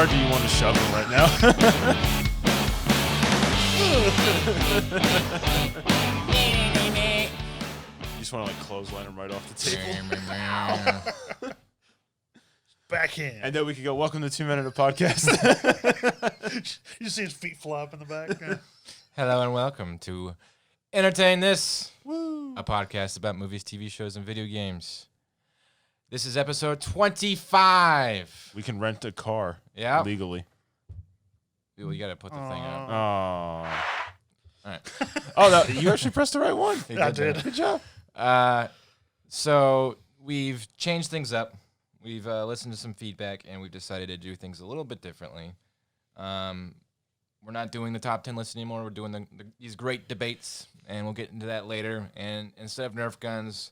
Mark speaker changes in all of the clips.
Speaker 1: hard do you want to shovel right now? You just want to clothesline him right off the table.
Speaker 2: Backhand.
Speaker 1: And then we could go, welcome to 2 Minute Podcast.
Speaker 2: You see his feet fly up in the back.
Speaker 3: Hello and welcome to Entertain This, a podcast about movies, TV shows, and video games. This is episode 25.
Speaker 1: We can rent a car legally.
Speaker 3: Well, you got to put the thing up.
Speaker 1: Oh.
Speaker 3: All right.
Speaker 1: You actually pressed the right one.
Speaker 2: I did.
Speaker 1: Good job.
Speaker 3: So we've changed things up. We've listened to some feedback, and we've decided to do things a little bit differently. We're not doing the top 10 list anymore. We're doing these great debates, and we'll get into that later. And instead of Nerf guns,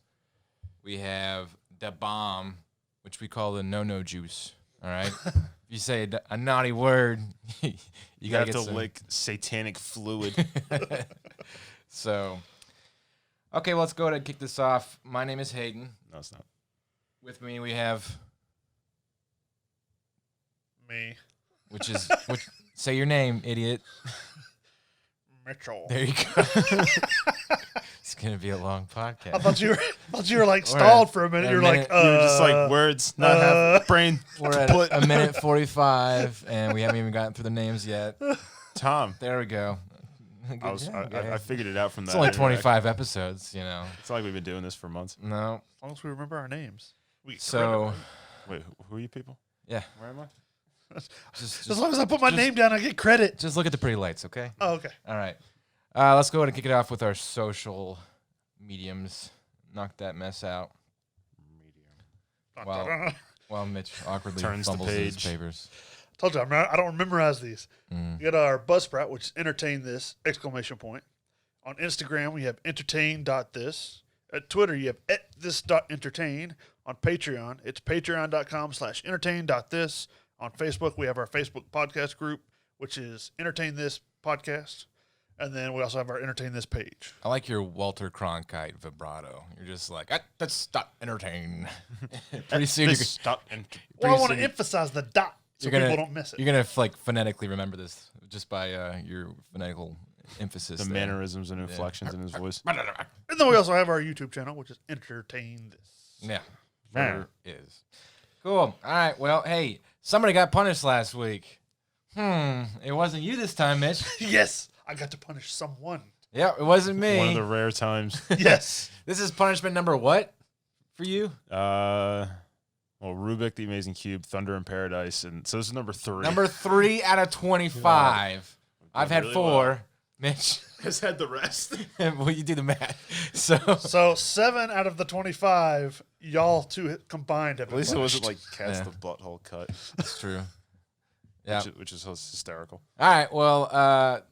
Speaker 3: we have the bomb, which we call the no-no juice. All right? If you say a naughty word, you got
Speaker 1: to lick satanic fluid.
Speaker 3: So, okay, well, let's go ahead and kick this off. My name is Hayden.
Speaker 1: No, it's not.
Speaker 3: With me, we have...
Speaker 2: Me.
Speaker 3: Which say your name, idiot.
Speaker 2: Mitchell.
Speaker 3: There you go. It's gonna be a long podcast.
Speaker 2: I thought you were like stalled for a minute. You're like,
Speaker 1: you were just like words, not have brain.
Speaker 3: We're at a minute 45, and we haven't even gotten through the names yet.
Speaker 1: Tom.
Speaker 3: There we go.
Speaker 1: I figured it out from that.
Speaker 3: It's only 25 episodes, you know.
Speaker 1: It's like we've been doing this for months.
Speaker 3: No.
Speaker 2: As long as we remember our names.
Speaker 1: Wait, who are you people?
Speaker 3: Yeah.
Speaker 1: Where am I?
Speaker 2: As long as I put my name down, I get credit.
Speaker 3: Just look at the pretty lights, okay?
Speaker 2: Oh, okay.
Speaker 3: All right. Let's go ahead and kick it off with our social mediums. Knock that mess out. While Mitch awkwardly
Speaker 1: turns the
Speaker 3: fumbles his
Speaker 1: page.
Speaker 3: papers.
Speaker 2: Told you, I don't memorize these.
Speaker 3: Mm.
Speaker 2: We got our Buzzsprout, which is entertain this, ! On Instagram, we have entertain.this. At Twitter, you have @this.entertain. On Patreon, it's patreon.com/entertain.this. On Facebook, we have our Facebook podcast group, which is Entertain This Podcast. And then we also have our Entertain This page.
Speaker 3: I like your Walter Cronkite vibrato. You're just like, let's stop entertain. Pretty soon
Speaker 2: I want to emphasize the dot so people don't miss it.
Speaker 3: You're going to phonetically remember this just by your phonetical emphasis.
Speaker 1: The mannerisms and inflections in his voice.
Speaker 2: And then we also have our YouTube channel, which is Entertain This.
Speaker 3: Yeah. Sure is. Cool. All right. Well, hey, somebody got punished last week. It wasn't you this time, Mitch.
Speaker 2: Yes. I got to punish someone.
Speaker 3: Yeah, it wasn't me.
Speaker 1: One of the rare times.
Speaker 2: Yes.
Speaker 3: This is punishment number what for you?
Speaker 1: Rubik, the Amazing Cube, Thunder in Paradise, and so this is number 3.
Speaker 3: Number 3 out of 25. I've had
Speaker 1: really
Speaker 3: 4.
Speaker 1: well.
Speaker 3: Mitch
Speaker 1: has had the rest.
Speaker 3: Well, you do the math. So
Speaker 2: 7 out of the 25, y'all two combined have
Speaker 1: At
Speaker 2: been
Speaker 1: least
Speaker 2: punished.
Speaker 1: it wasn't like cast the butthole cut.
Speaker 3: That's true. Yeah.
Speaker 1: Which is hysterical.
Speaker 3: All right. Well,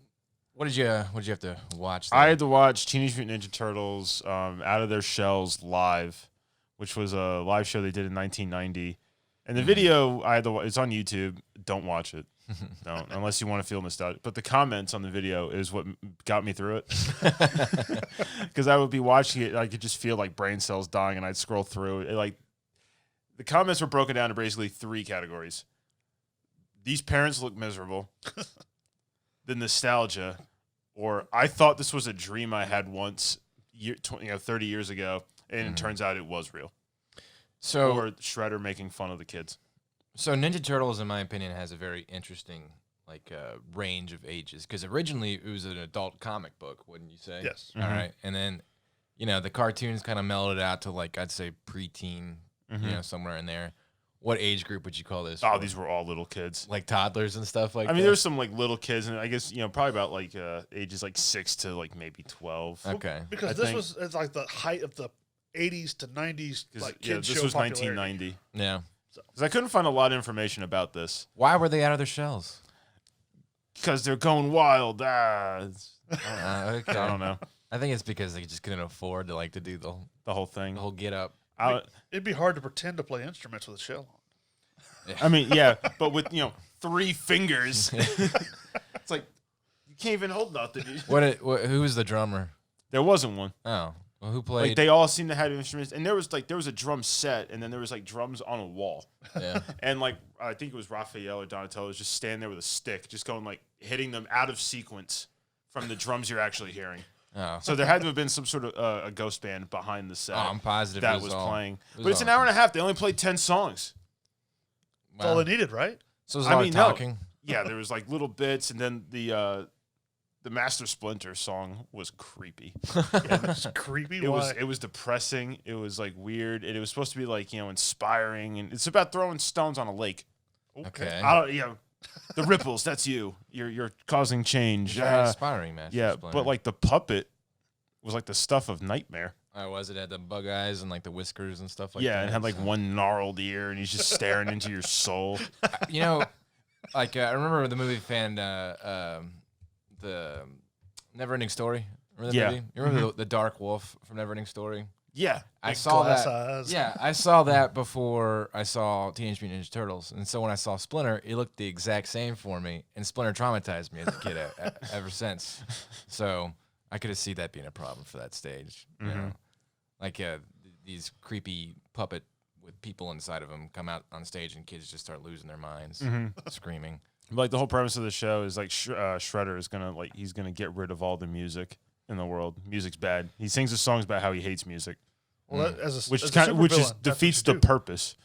Speaker 3: what did you have to watch then?
Speaker 1: I had to watch Teenage Mutant Ninja Turtles Out of Their Shells live, which was a live show they did in 1990. And the video it's on YouTube. Don't watch it. Don't, unless you want to feel nostalgic. But the comments on the video is what got me through it. Because I would be watching it, and I could just feel like brain cells dying, and I'd scroll through it. The comments were broken down to basically 3 categories. These parents look miserable. The nostalgia, or I thought this was a dream I had once, 30 years ago, and it turns out it was real.
Speaker 3: So,
Speaker 1: or Shredder making fun of the kids.
Speaker 3: So Ninja Turtles, in my opinion, has a very interesting range of ages. Because originally it was an adult comic book, wouldn't you say?
Speaker 2: Yes.
Speaker 3: All right, and then the cartoons kind of melded out to I'd say preteen, somewhere in there. What age group would you call this?
Speaker 1: Oh, these were all little kids,
Speaker 3: like toddlers and stuff like that.
Speaker 1: I mean, there's some little kids, and I guess probably about ages 6 to maybe 12.
Speaker 3: Okay,
Speaker 2: because it's like the height of the 80s to 90s kids
Speaker 1: this
Speaker 2: show
Speaker 1: was
Speaker 2: popularity.
Speaker 1: 1990.
Speaker 3: Yeah.
Speaker 1: Because I couldn't find a lot of information about this.
Speaker 3: Why were they out of their shells?
Speaker 1: Because they're going wild. Okay.
Speaker 3: I
Speaker 1: don't know.
Speaker 3: I think it's because they just couldn't afford to do
Speaker 1: the whole thing.
Speaker 3: The whole get up.
Speaker 2: It'd be hard to pretend to play instruments with a shell on.
Speaker 3: Yeah.
Speaker 1: I mean, yeah, but with 3 fingers, it's like you can't even hold nothing.
Speaker 3: Who was the drummer?
Speaker 1: There wasn't one.
Speaker 3: Oh, Well, who played?
Speaker 1: Like they all seemed to have instruments, and there was a drum set, and then there was like drums on a wall,
Speaker 3: Yeah.
Speaker 1: and like I think it was Raphael or Donatello was just standing there with a stick, just going like hitting them out of sequence from the drums you're actually hearing.
Speaker 3: Oh.
Speaker 1: So there had to have been some sort of a ghost band behind the set.
Speaker 3: Oh, I'm positive
Speaker 1: that
Speaker 3: it
Speaker 1: was
Speaker 3: all,
Speaker 1: playing,
Speaker 3: it was
Speaker 1: but it's an hour and a half. They only played 10 songs.
Speaker 2: That's all they needed, right?
Speaker 3: So it was a lot of talking.
Speaker 1: Yeah, there was like little bits, and then the Master Splinter song was creepy.
Speaker 2: It's creepy.
Speaker 1: It was depressing. It was like weird, and it was supposed to be like inspiring, and it's about throwing stones on a lake.
Speaker 3: Okay.
Speaker 1: I don't, the ripples. That's you. You're causing change.
Speaker 3: Very inspiring, man.
Speaker 1: Yeah, but like the puppet was like the stuff of Nightmare.
Speaker 3: Oh, was it? Had the bug eyes and like the whiskers and stuff like
Speaker 1: yeah,
Speaker 3: that.
Speaker 1: and had like one gnarled ear, and he's just staring into your soul.
Speaker 3: You know, like I remember the movie the Neverending Story. Remember the movie? You remember the Dark Wolf from Neverending Story?
Speaker 1: Yeah,
Speaker 3: I saw that.
Speaker 2: Eyes.
Speaker 3: Yeah, I saw that before I saw Teenage Mutant Ninja Turtles, and so when I saw Splinter, it looked the exact same for me, and Splinter traumatized me as a kid ever since. So I could have seen that being a problem for that stage. You know, like these creepy puppet with people inside of them come out on stage, and kids just start losing their minds, screaming.
Speaker 1: like the whole premise of the show is like Shredder is gonna he's gonna get rid of all the music in the world. Music's bad. He sings his songs about how he hates music.
Speaker 2: Well,
Speaker 1: which
Speaker 2: as
Speaker 1: defeats the purpose.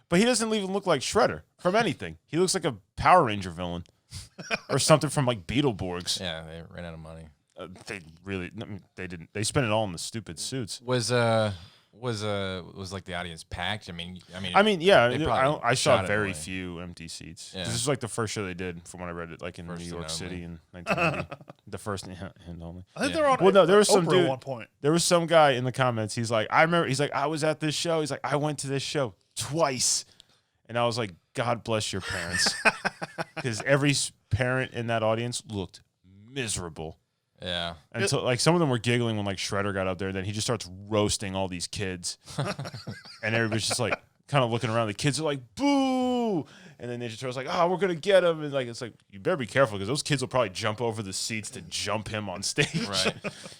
Speaker 1: But he doesn't even look like Shredder from anything. He looks like a Power Ranger villain or something from like Beetleborgs.
Speaker 3: Yeah, they ran out of money.
Speaker 1: They didn't. They spent it all in the stupid suits.
Speaker 3: Was like the audience packed? I mean,
Speaker 1: yeah.
Speaker 3: they probably
Speaker 1: I saw
Speaker 3: shot it
Speaker 1: very
Speaker 3: away.
Speaker 1: few empty seats.
Speaker 3: Yeah.
Speaker 1: This is like the first show they did, from what I read it, like in
Speaker 3: First
Speaker 1: New
Speaker 3: and
Speaker 1: York
Speaker 3: only.
Speaker 1: City in 1990. The first and only.
Speaker 2: I think
Speaker 3: Yeah.
Speaker 2: they're on.
Speaker 1: Well, no, there was some
Speaker 2: Oprah
Speaker 1: dude
Speaker 2: at one point.
Speaker 1: There was some guy in the comments. He's like, I remember. He's like, I was at this show. He's like, I went to this show twice, and I was like, God bless your parents, because every parent in that audience looked miserable.
Speaker 3: Yeah.
Speaker 1: And so, like, some of them were giggling when like Shredder got up there. And then he just starts roasting all these kids, and everybody's just like kind of looking around. The kids are like, "Boo!" And then Ninja Turtle's like, "Oh, we're gonna get him!" And like, it's like, you better be careful, because those kids will probably jump over the seats to jump him on stage.
Speaker 3: Right.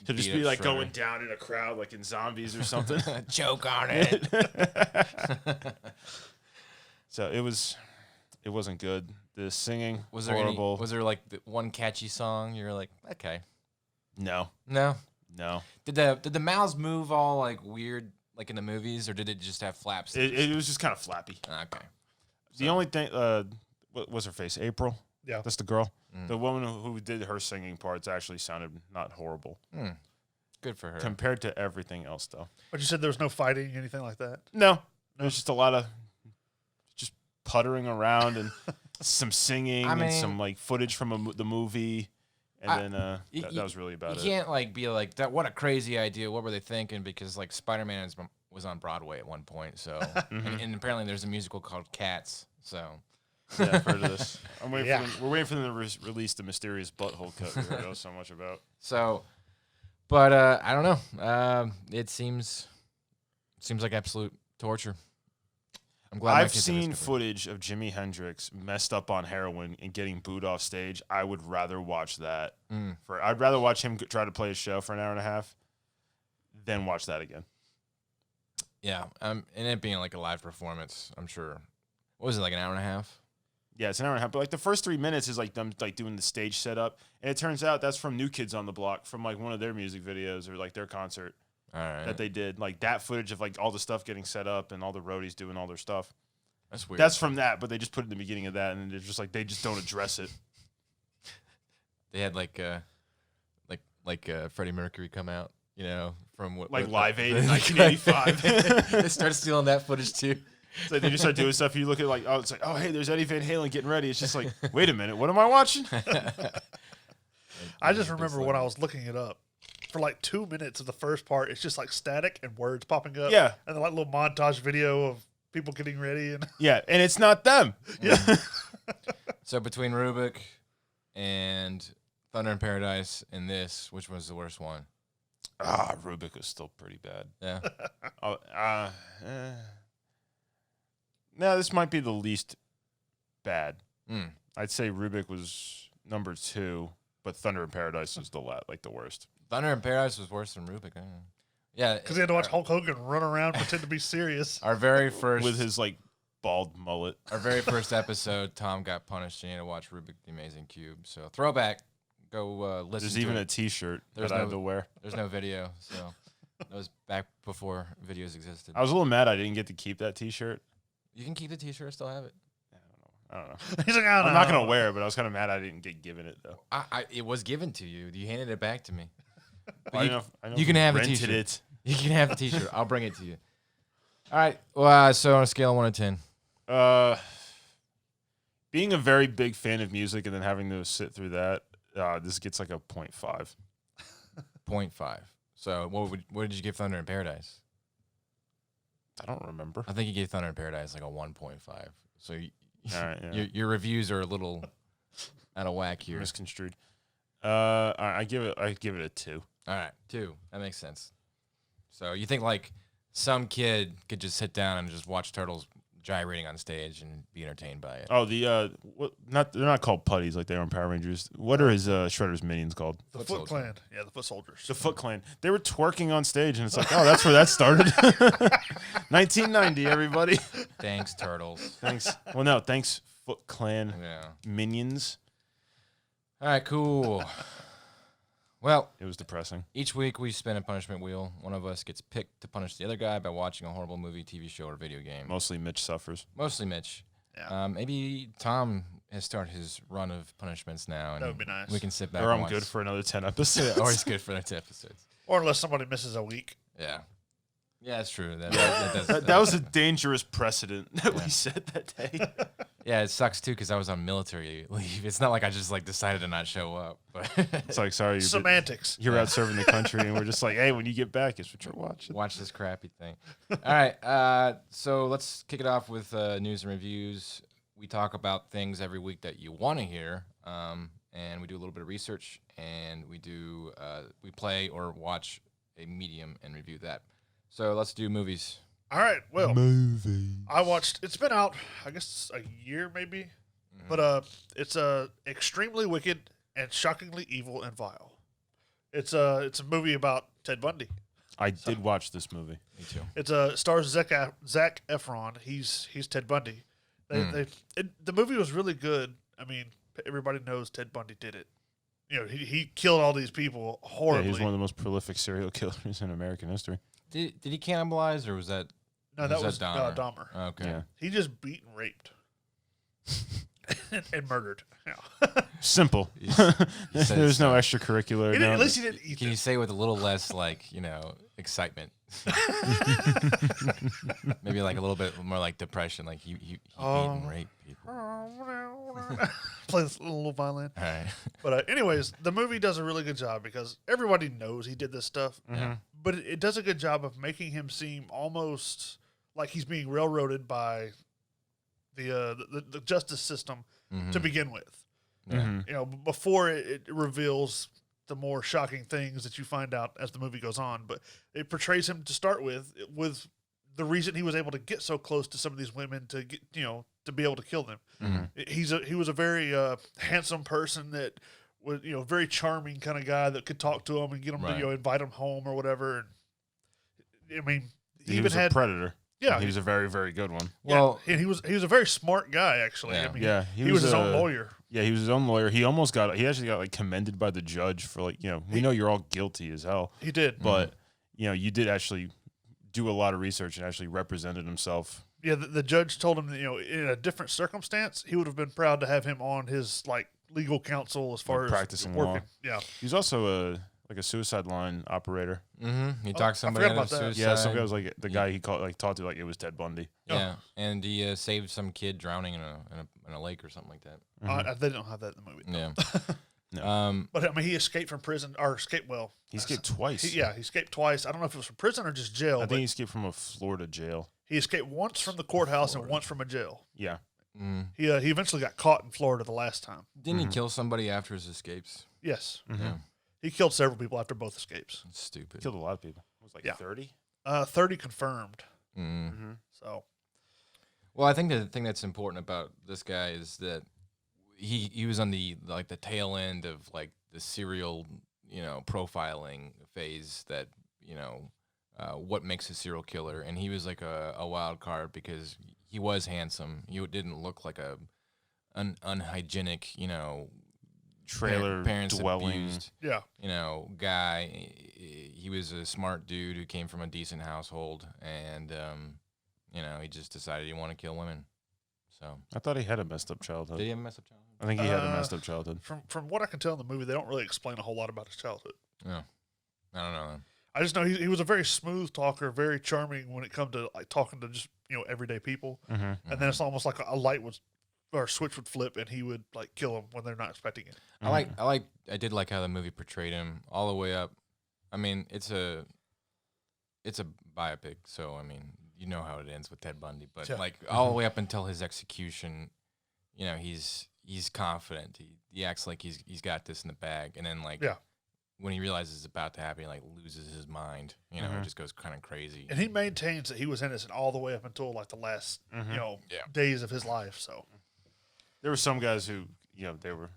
Speaker 1: He'll just
Speaker 3: Beat
Speaker 1: be
Speaker 3: up
Speaker 1: like
Speaker 3: Shredder.
Speaker 1: going down in a crowd, like in Zombies or something.
Speaker 3: Choke on it.
Speaker 1: So it wasn't good. The singing
Speaker 3: Was there
Speaker 1: horrible.
Speaker 3: was there like one catchy song? You're like, okay.
Speaker 1: No.
Speaker 3: No.
Speaker 1: It
Speaker 3: Did the mouths move all like weird, like in the movies, or did it just have flaps?
Speaker 1: was just kind of flappy.
Speaker 3: Okay.
Speaker 1: The only thing, what was her face? April.
Speaker 2: Yeah.
Speaker 1: That's the girl. The woman who did her singing parts actually sounded not horrible
Speaker 3: Good for her.
Speaker 1: compared to everything else, though.
Speaker 2: But you said there was no fighting, anything like that.
Speaker 1: No, there's just a lot of just puttering around and some singing and some like footage from the movie, and then that was really about it.
Speaker 3: You can't like be like that. What a crazy idea! What were they thinking? Because like Spider-Man was on Broadway at one point, so and apparently there's a musical called Cats. So
Speaker 1: Yeah, I've heard of this. We're waiting for them to release the mysterious butthole cut we heard so much about.
Speaker 3: So, but I don't know. It seems like absolute torture. I'm glad
Speaker 1: I've seen footage of Jimi Hendrix messed up on heroin and getting booed off stage. I would rather watch that. I'd rather watch him try to play a show for an hour and a half than watch that again.
Speaker 3: Yeah, and it being like a live performance, I'm sure. What was it, like an hour and a half?
Speaker 1: Yeah, it's an hour and a half. But like the first 3 minutes is like them like doing the stage setup, and it turns out that's from New Kids on the Block, from like one of their music videos or like their concert
Speaker 3: All right.
Speaker 1: that they did. Like that footage of like all the stuff getting set up and all the roadies doing all their stuff.
Speaker 3: That's weird.
Speaker 1: That's from that, but they just put it in the beginning of that, and they're just like they just don't address it.
Speaker 3: They had like Freddie Mercury come out, you know, from what
Speaker 1: Like Live Aid in 1985.
Speaker 3: They started stealing that footage too.
Speaker 1: So they just start doing stuff. You look at like, it's like, oh, hey, there's Eddie Van Halen getting ready. It's just like, wait a minute, what am I watching?
Speaker 2: I just remember when I was looking it up. For like 2 minutes of the first part, it's just like static and words popping up.
Speaker 1: Yeah.
Speaker 2: And then like little montage video of people getting ready. And
Speaker 1: Yeah, and it's not them.
Speaker 2: yeah.
Speaker 3: So between Rubik and Thunder in Paradise and this, which was the worst one?
Speaker 1: Rubik was still pretty bad.
Speaker 3: Yeah.
Speaker 1: No, this might be the least bad.
Speaker 3: Mm.
Speaker 1: I'd say Rubik was number 2, but Thunder in Paradise was the worst.
Speaker 3: Thunder in Paradise was worse than Rubik. I don't know. Yeah,
Speaker 2: Because he had to watch Hulk Hogan run around, pretend to be serious.
Speaker 3: our very first
Speaker 1: with his like bald mullet.
Speaker 3: our very first episode. Tom got punished and he had to watch Rubik the Amazing Cube. So throwback. Go listen.
Speaker 1: There's
Speaker 3: to
Speaker 1: even
Speaker 3: it.
Speaker 1: a T-shirt
Speaker 3: There's
Speaker 1: that I
Speaker 3: no-
Speaker 1: had to wear.
Speaker 3: There's no video, so that was back before videos existed.
Speaker 1: I was a little mad I didn't get to keep that T-shirt.
Speaker 3: You can keep the T-shirt. I still have it.
Speaker 1: I don't know.
Speaker 2: He's like, I don't
Speaker 1: I'm not
Speaker 2: know.
Speaker 1: gonna wear it, but I was kind of mad I didn't get given it though.
Speaker 3: It was given to you. You handed it back to me. But
Speaker 1: I
Speaker 3: you,
Speaker 1: know
Speaker 3: you can have a
Speaker 1: rented
Speaker 3: T-shirt.
Speaker 1: it.
Speaker 3: You can have the T-shirt. I'll bring it to you. All right. Well, so on a scale of 1 to 10.
Speaker 1: Being a very big fan of music and then having to sit through that, this gets like a 0.5.
Speaker 3: 0.5. So what did you give Thunder in Paradise?
Speaker 1: I don't remember.
Speaker 3: I think you gave Thunder in Paradise like a 1.5. So
Speaker 1: All right, yeah.
Speaker 3: your reviews are a little out of whack here.
Speaker 1: Misconstrued. I give it a 2.
Speaker 3: All right, 2. That makes sense. So you think like some kid could just sit down and just watch turtles gyrating on stage and be entertained by it?
Speaker 1: Oh, they're not called putties like they are in Power Rangers. What are his Shredder's minions called?
Speaker 2: The
Speaker 3: Foot
Speaker 2: Foot
Speaker 3: Soldier.
Speaker 2: Clan. Yeah, the Foot Soldiers.
Speaker 1: The Foot Clan. They were twerking on stage, and it's like, oh, that's where that started. 1990, everybody.
Speaker 3: Thanks, turtles.
Speaker 1: Thanks. Well, no, thanks, Foot Clan
Speaker 3: Yeah.
Speaker 1: minions.
Speaker 3: All right, cool. Well,
Speaker 1: It was depressing.
Speaker 3: each week we spin a punishment wheel. One of us gets picked to punish the other guy by watching a horrible movie, TV show, or video game.
Speaker 1: Mostly Mitch suffers.
Speaker 3: Mostly Mitch.
Speaker 2: Yeah.
Speaker 3: Maybe Tom has started his run of punishments now. And
Speaker 2: That would be nice.
Speaker 3: We can sit back
Speaker 1: Or
Speaker 3: and
Speaker 1: I'm
Speaker 3: watch.
Speaker 1: good for another 10 episodes.
Speaker 3: Or he's good for the next episodes.
Speaker 2: Or unless somebody misses a week.
Speaker 3: Yeah. Yeah, that's true. That does,
Speaker 1: That was a dangerous precedent that
Speaker 3: Yeah.
Speaker 1: we set that day.
Speaker 3: Yeah, it sucks too because I was on military leave. It's not like I just like decided to not show up. But
Speaker 1: It's like, sorry,
Speaker 2: Semantics.
Speaker 1: you're out serving the country, and we're just like, hey, when you get back, it's what you're watching.
Speaker 3: watch this crappy thing. All right, so let's kick it off with news and reviews. We talk about things every week that you want to hear, and we do a little bit of research, and we play or watch a medium and review that. So let's do movies.
Speaker 2: All right. Well,
Speaker 1: Movie.
Speaker 2: I watched. It's been out, I guess, a year maybe, but it's extremely wicked and shockingly evil and vile. It's a movie about Ted Bundy.
Speaker 1: I did watch this movie.
Speaker 3: Me too.
Speaker 2: It stars Zac Efron. He's Ted Bundy. The movie was really good. I mean, everybody knows Ted Bundy did it. You know, he killed all these people
Speaker 1: Yeah,
Speaker 2: horribly.
Speaker 1: he was one of the most prolific serial killers in American history.
Speaker 3: Did he cannibalize or was that?
Speaker 2: No, that was
Speaker 3: Dahmer?
Speaker 2: Dahmer.
Speaker 3: Okay.
Speaker 1: Yeah.
Speaker 2: He just beat and raped and murdered. Yeah.
Speaker 1: Simple.
Speaker 3: said
Speaker 1: There's no
Speaker 3: so.
Speaker 1: extracurricular.
Speaker 2: He didn't-
Speaker 1: no-
Speaker 2: at least he didn't eat
Speaker 3: Can
Speaker 2: them.
Speaker 3: you say it with a little less excitement? Maybe like a little bit more like depression, like he beat and raped people.
Speaker 2: Play this little violin.
Speaker 3: All right.
Speaker 2: But anyways, the movie does a really good job because everybody knows he did this stuff.
Speaker 3: Yeah.
Speaker 2: But it does a good job of making him seem almost like he's being railroaded by the justice system to begin with.
Speaker 3: Yeah.
Speaker 1: Mhm.
Speaker 2: You know, before it reveals the more shocking things that you find out as the movie goes on. But it portrays him to start with the reason he was able to get so close to some of these women to get, to be able to kill them.
Speaker 3: Mhm.
Speaker 2: He was a very handsome person that was, very charming kind of guy that could talk to him and get him
Speaker 3: Right.
Speaker 2: to, invite him home or whatever. And I mean,
Speaker 1: He
Speaker 2: even
Speaker 1: was
Speaker 2: had
Speaker 1: a predator.
Speaker 2: yeah,
Speaker 1: He was a very, very good one.
Speaker 3: Well,
Speaker 2: and he was a very smart guy actually.
Speaker 3: Yeah.
Speaker 2: I mean,
Speaker 1: Yeah,
Speaker 2: he was his own lawyer.
Speaker 1: Yeah, he was his own lawyer. He actually got like commended by the judge for we know you're all guilty as hell,
Speaker 2: He did.
Speaker 1: but you did actually do a lot of research and actually represented himself.
Speaker 2: Yeah, the judge told him that, in a different circumstance, he would have been proud to have him on his legal counsel as far as
Speaker 1: practicing
Speaker 2: working.
Speaker 1: law.
Speaker 2: Yeah,
Speaker 1: He was also a suicide line operator.
Speaker 3: he talked somebody
Speaker 2: forgot
Speaker 3: out of
Speaker 2: about that.
Speaker 3: suicide.
Speaker 1: Yeah, some guy was like the guy he talked to like it was Ted Bundy.
Speaker 3: Yeah, and he saved some kid drowning in a lake or something like that.
Speaker 2: they don't have that in the movie.
Speaker 3: Yeah.
Speaker 1: No.
Speaker 2: But I mean, he escaped from prison
Speaker 1: He escaped twice.
Speaker 2: He escaped twice. I don't know if it was from prison or just jail.
Speaker 1: I
Speaker 2: but
Speaker 1: think he escaped from a Florida jail.
Speaker 2: he escaped once from the courthouse and once from a jail.
Speaker 1: Yeah.
Speaker 3: Mm.
Speaker 2: He eventually got caught in Florida the last time.
Speaker 3: Didn't he kill somebody after his escapes?
Speaker 2: Yes,
Speaker 3: Yeah.
Speaker 2: he killed several people after both escapes.
Speaker 3: That's stupid.
Speaker 1: Killed a lot of people. It was like
Speaker 2: Yeah.
Speaker 1: 30.
Speaker 2: 30 confirmed.
Speaker 3: Mm.
Speaker 2: So
Speaker 3: Well, I think the thing that's important about this guy is that he was on the tail end of the serial profiling phase that what makes a serial killer, and he was like a wild card because he was handsome. He didn't look like a unhygienic,
Speaker 1: Trailer
Speaker 3: parents
Speaker 1: dwelling.
Speaker 3: abused,
Speaker 2: Yeah.
Speaker 3: guy. He was a smart dude who came from a decent household, and he just decided he wanted to kill women. So
Speaker 1: I thought he had a messed up childhood.
Speaker 3: did he have a messed up childhood?
Speaker 1: I think he had a messed up childhood.
Speaker 2: From what I can tell in the movie, they don't really explain a whole lot about his childhood.
Speaker 3: Yeah, I don't know.
Speaker 2: I just know he was a very smooth talker, very charming when it comes to like talking to just everyday people.
Speaker 1: Mm-hmm.
Speaker 2: And then it's almost like a light would or a switch would flip, and he would like kill them when they're not expecting it.
Speaker 3: I did like how the movie portrayed him all the way up. I mean, it's a biopic, so I mean, you know how it ends with Ted Bundy, but
Speaker 2: Yeah.
Speaker 3: like all the way up until his execution, he's confident. He acts like he's got this in the bag, and then like when he realizes it's about to happen, he like loses his mind. He just goes kind of crazy.
Speaker 2: And he maintains that he was innocent all the way up until like the last days of his life. So
Speaker 1: There were some guys who they were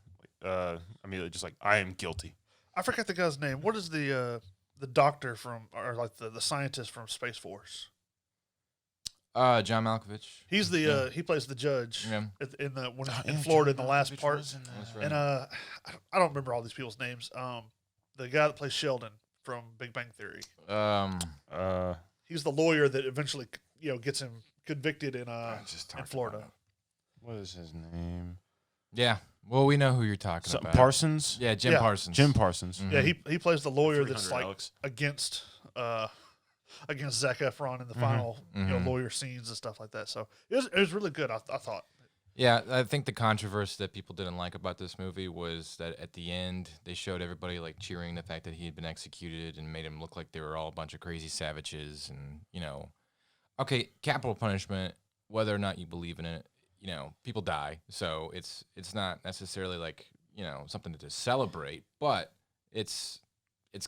Speaker 1: like, immediately just like, I am guilty.
Speaker 2: I forget the guy's name. What is the doctor from, or like the scientist from Space Force?
Speaker 3: John Malkovich.
Speaker 2: He's the he plays the judge in Florida in the last part.
Speaker 3: That's right.
Speaker 2: And I don't remember all these people's names. The guy that plays Sheldon from Big Bang Theory. He's the lawyer that eventually gets him convicted in Florida.
Speaker 1: What is his name?
Speaker 3: Yeah. Well, we know who you're talking about.
Speaker 1: Parsons?
Speaker 3: Yeah, Jim Parsons.
Speaker 1: Jim Parsons.
Speaker 2: Yeah, he plays the lawyer that's like
Speaker 1: Alex.
Speaker 2: against Zac Efron in the final lawyer scenes and stuff like that. So it was really good. I thought.
Speaker 3: Yeah, I think the controversy that people didn't like about this movie was that at the end they showed everybody like cheering the fact that he had been executed and made him look like they were all a bunch of crazy savages. And okay, capital punishment, whether or not you believe in it, people die, so it's not necessarily like something to celebrate, but it's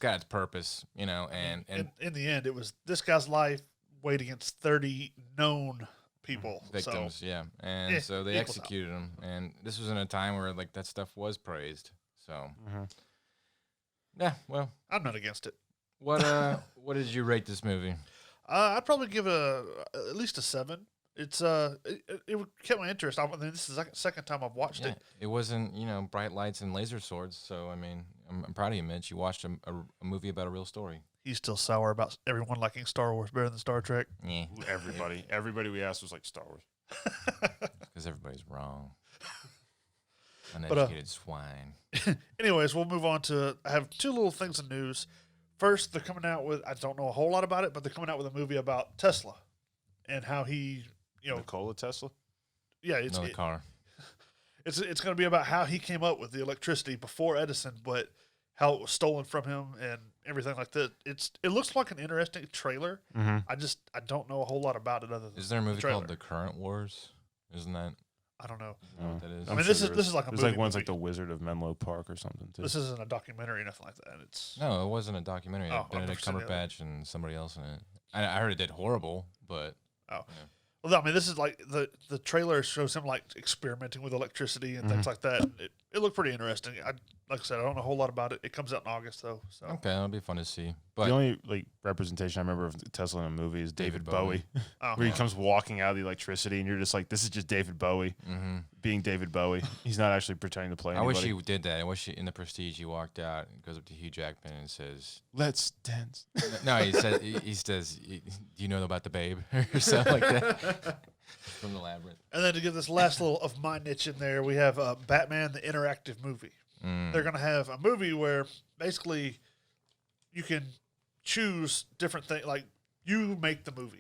Speaker 3: got its purpose, and
Speaker 2: in the end, it was this guy's life weighed against 30 known people,
Speaker 3: victims,
Speaker 2: so,
Speaker 3: yeah, and so they
Speaker 2: equals
Speaker 3: executed him, and this was in a time where like that stuff was praised, so yeah. Well,
Speaker 2: I'm not against it.
Speaker 3: What did you rate this movie?
Speaker 2: I'd probably give it at least a 7. It's it kept my interest. This is the second time I've watched it.
Speaker 3: It wasn't bright lights and laser swords, so I mean I'm proud of you, Mitch. You watched a movie about a real story.
Speaker 2: He's still sour about everyone liking Star Wars better than Star Trek.
Speaker 3: Yeah,
Speaker 1: Everybody we asked was like Star Wars.
Speaker 3: because everybody's wrong. Uneducated swine.
Speaker 2: Anyways, we'll move on to. I have 2 little things of news. First, they're coming out with. I don't know a whole lot about it, but they're coming out with a movie about Tesla and how he.
Speaker 1: Nikola Tesla?
Speaker 2: Yeah, it's
Speaker 3: Another car.
Speaker 2: It's going to be about how he came up with the electricity before Edison, but how it was stolen from him and everything like that. It looks like an interesting trailer. I don't know a whole lot about it other than.
Speaker 3: Is there a movie called The Current Wars? Isn't that?
Speaker 2: I don't know.
Speaker 3: What that is?
Speaker 2: I mean, this is like a
Speaker 1: There's
Speaker 2: movie.
Speaker 1: like one's
Speaker 2: movie.
Speaker 1: like The Wizard of Menlo Park or something too.
Speaker 2: This isn't a documentary or nothing like that. It's
Speaker 3: No, it wasn't a documentary. It
Speaker 2: Oh,
Speaker 3: had
Speaker 2: I've never
Speaker 3: Benedict
Speaker 2: seen the other.
Speaker 3: Cumberbatch and somebody else in it. I heard it did horrible, but
Speaker 2: Well, I mean, this is like the trailer shows him like experimenting with electricity and things like that. And it looked pretty interesting. Like I said, I don't know a whole lot about it. It comes out in August though. So
Speaker 3: okay, that'll be fun to see.
Speaker 1: The
Speaker 3: But
Speaker 1: only like representation I remember of Tesla in a movie is David Bowie,
Speaker 2: Oh.
Speaker 1: where he comes walking out of the electricity, and you're just like, this is just David Bowie being David Bowie. He's not actually pretending to play.
Speaker 3: I wish
Speaker 1: anybody.
Speaker 3: he did that. I wish in The Prestige he walked out and goes up to Hugh Jackman and says,
Speaker 1: Let's dance.
Speaker 3: "No," he said, he says, "Do you know about the Babe?" or something like that from the Labyrinth.
Speaker 2: And then to give this last little of my niche in there, we have Batman the Interactive Movie. They're going to have a movie where basically you can choose different things. Like you make the movie.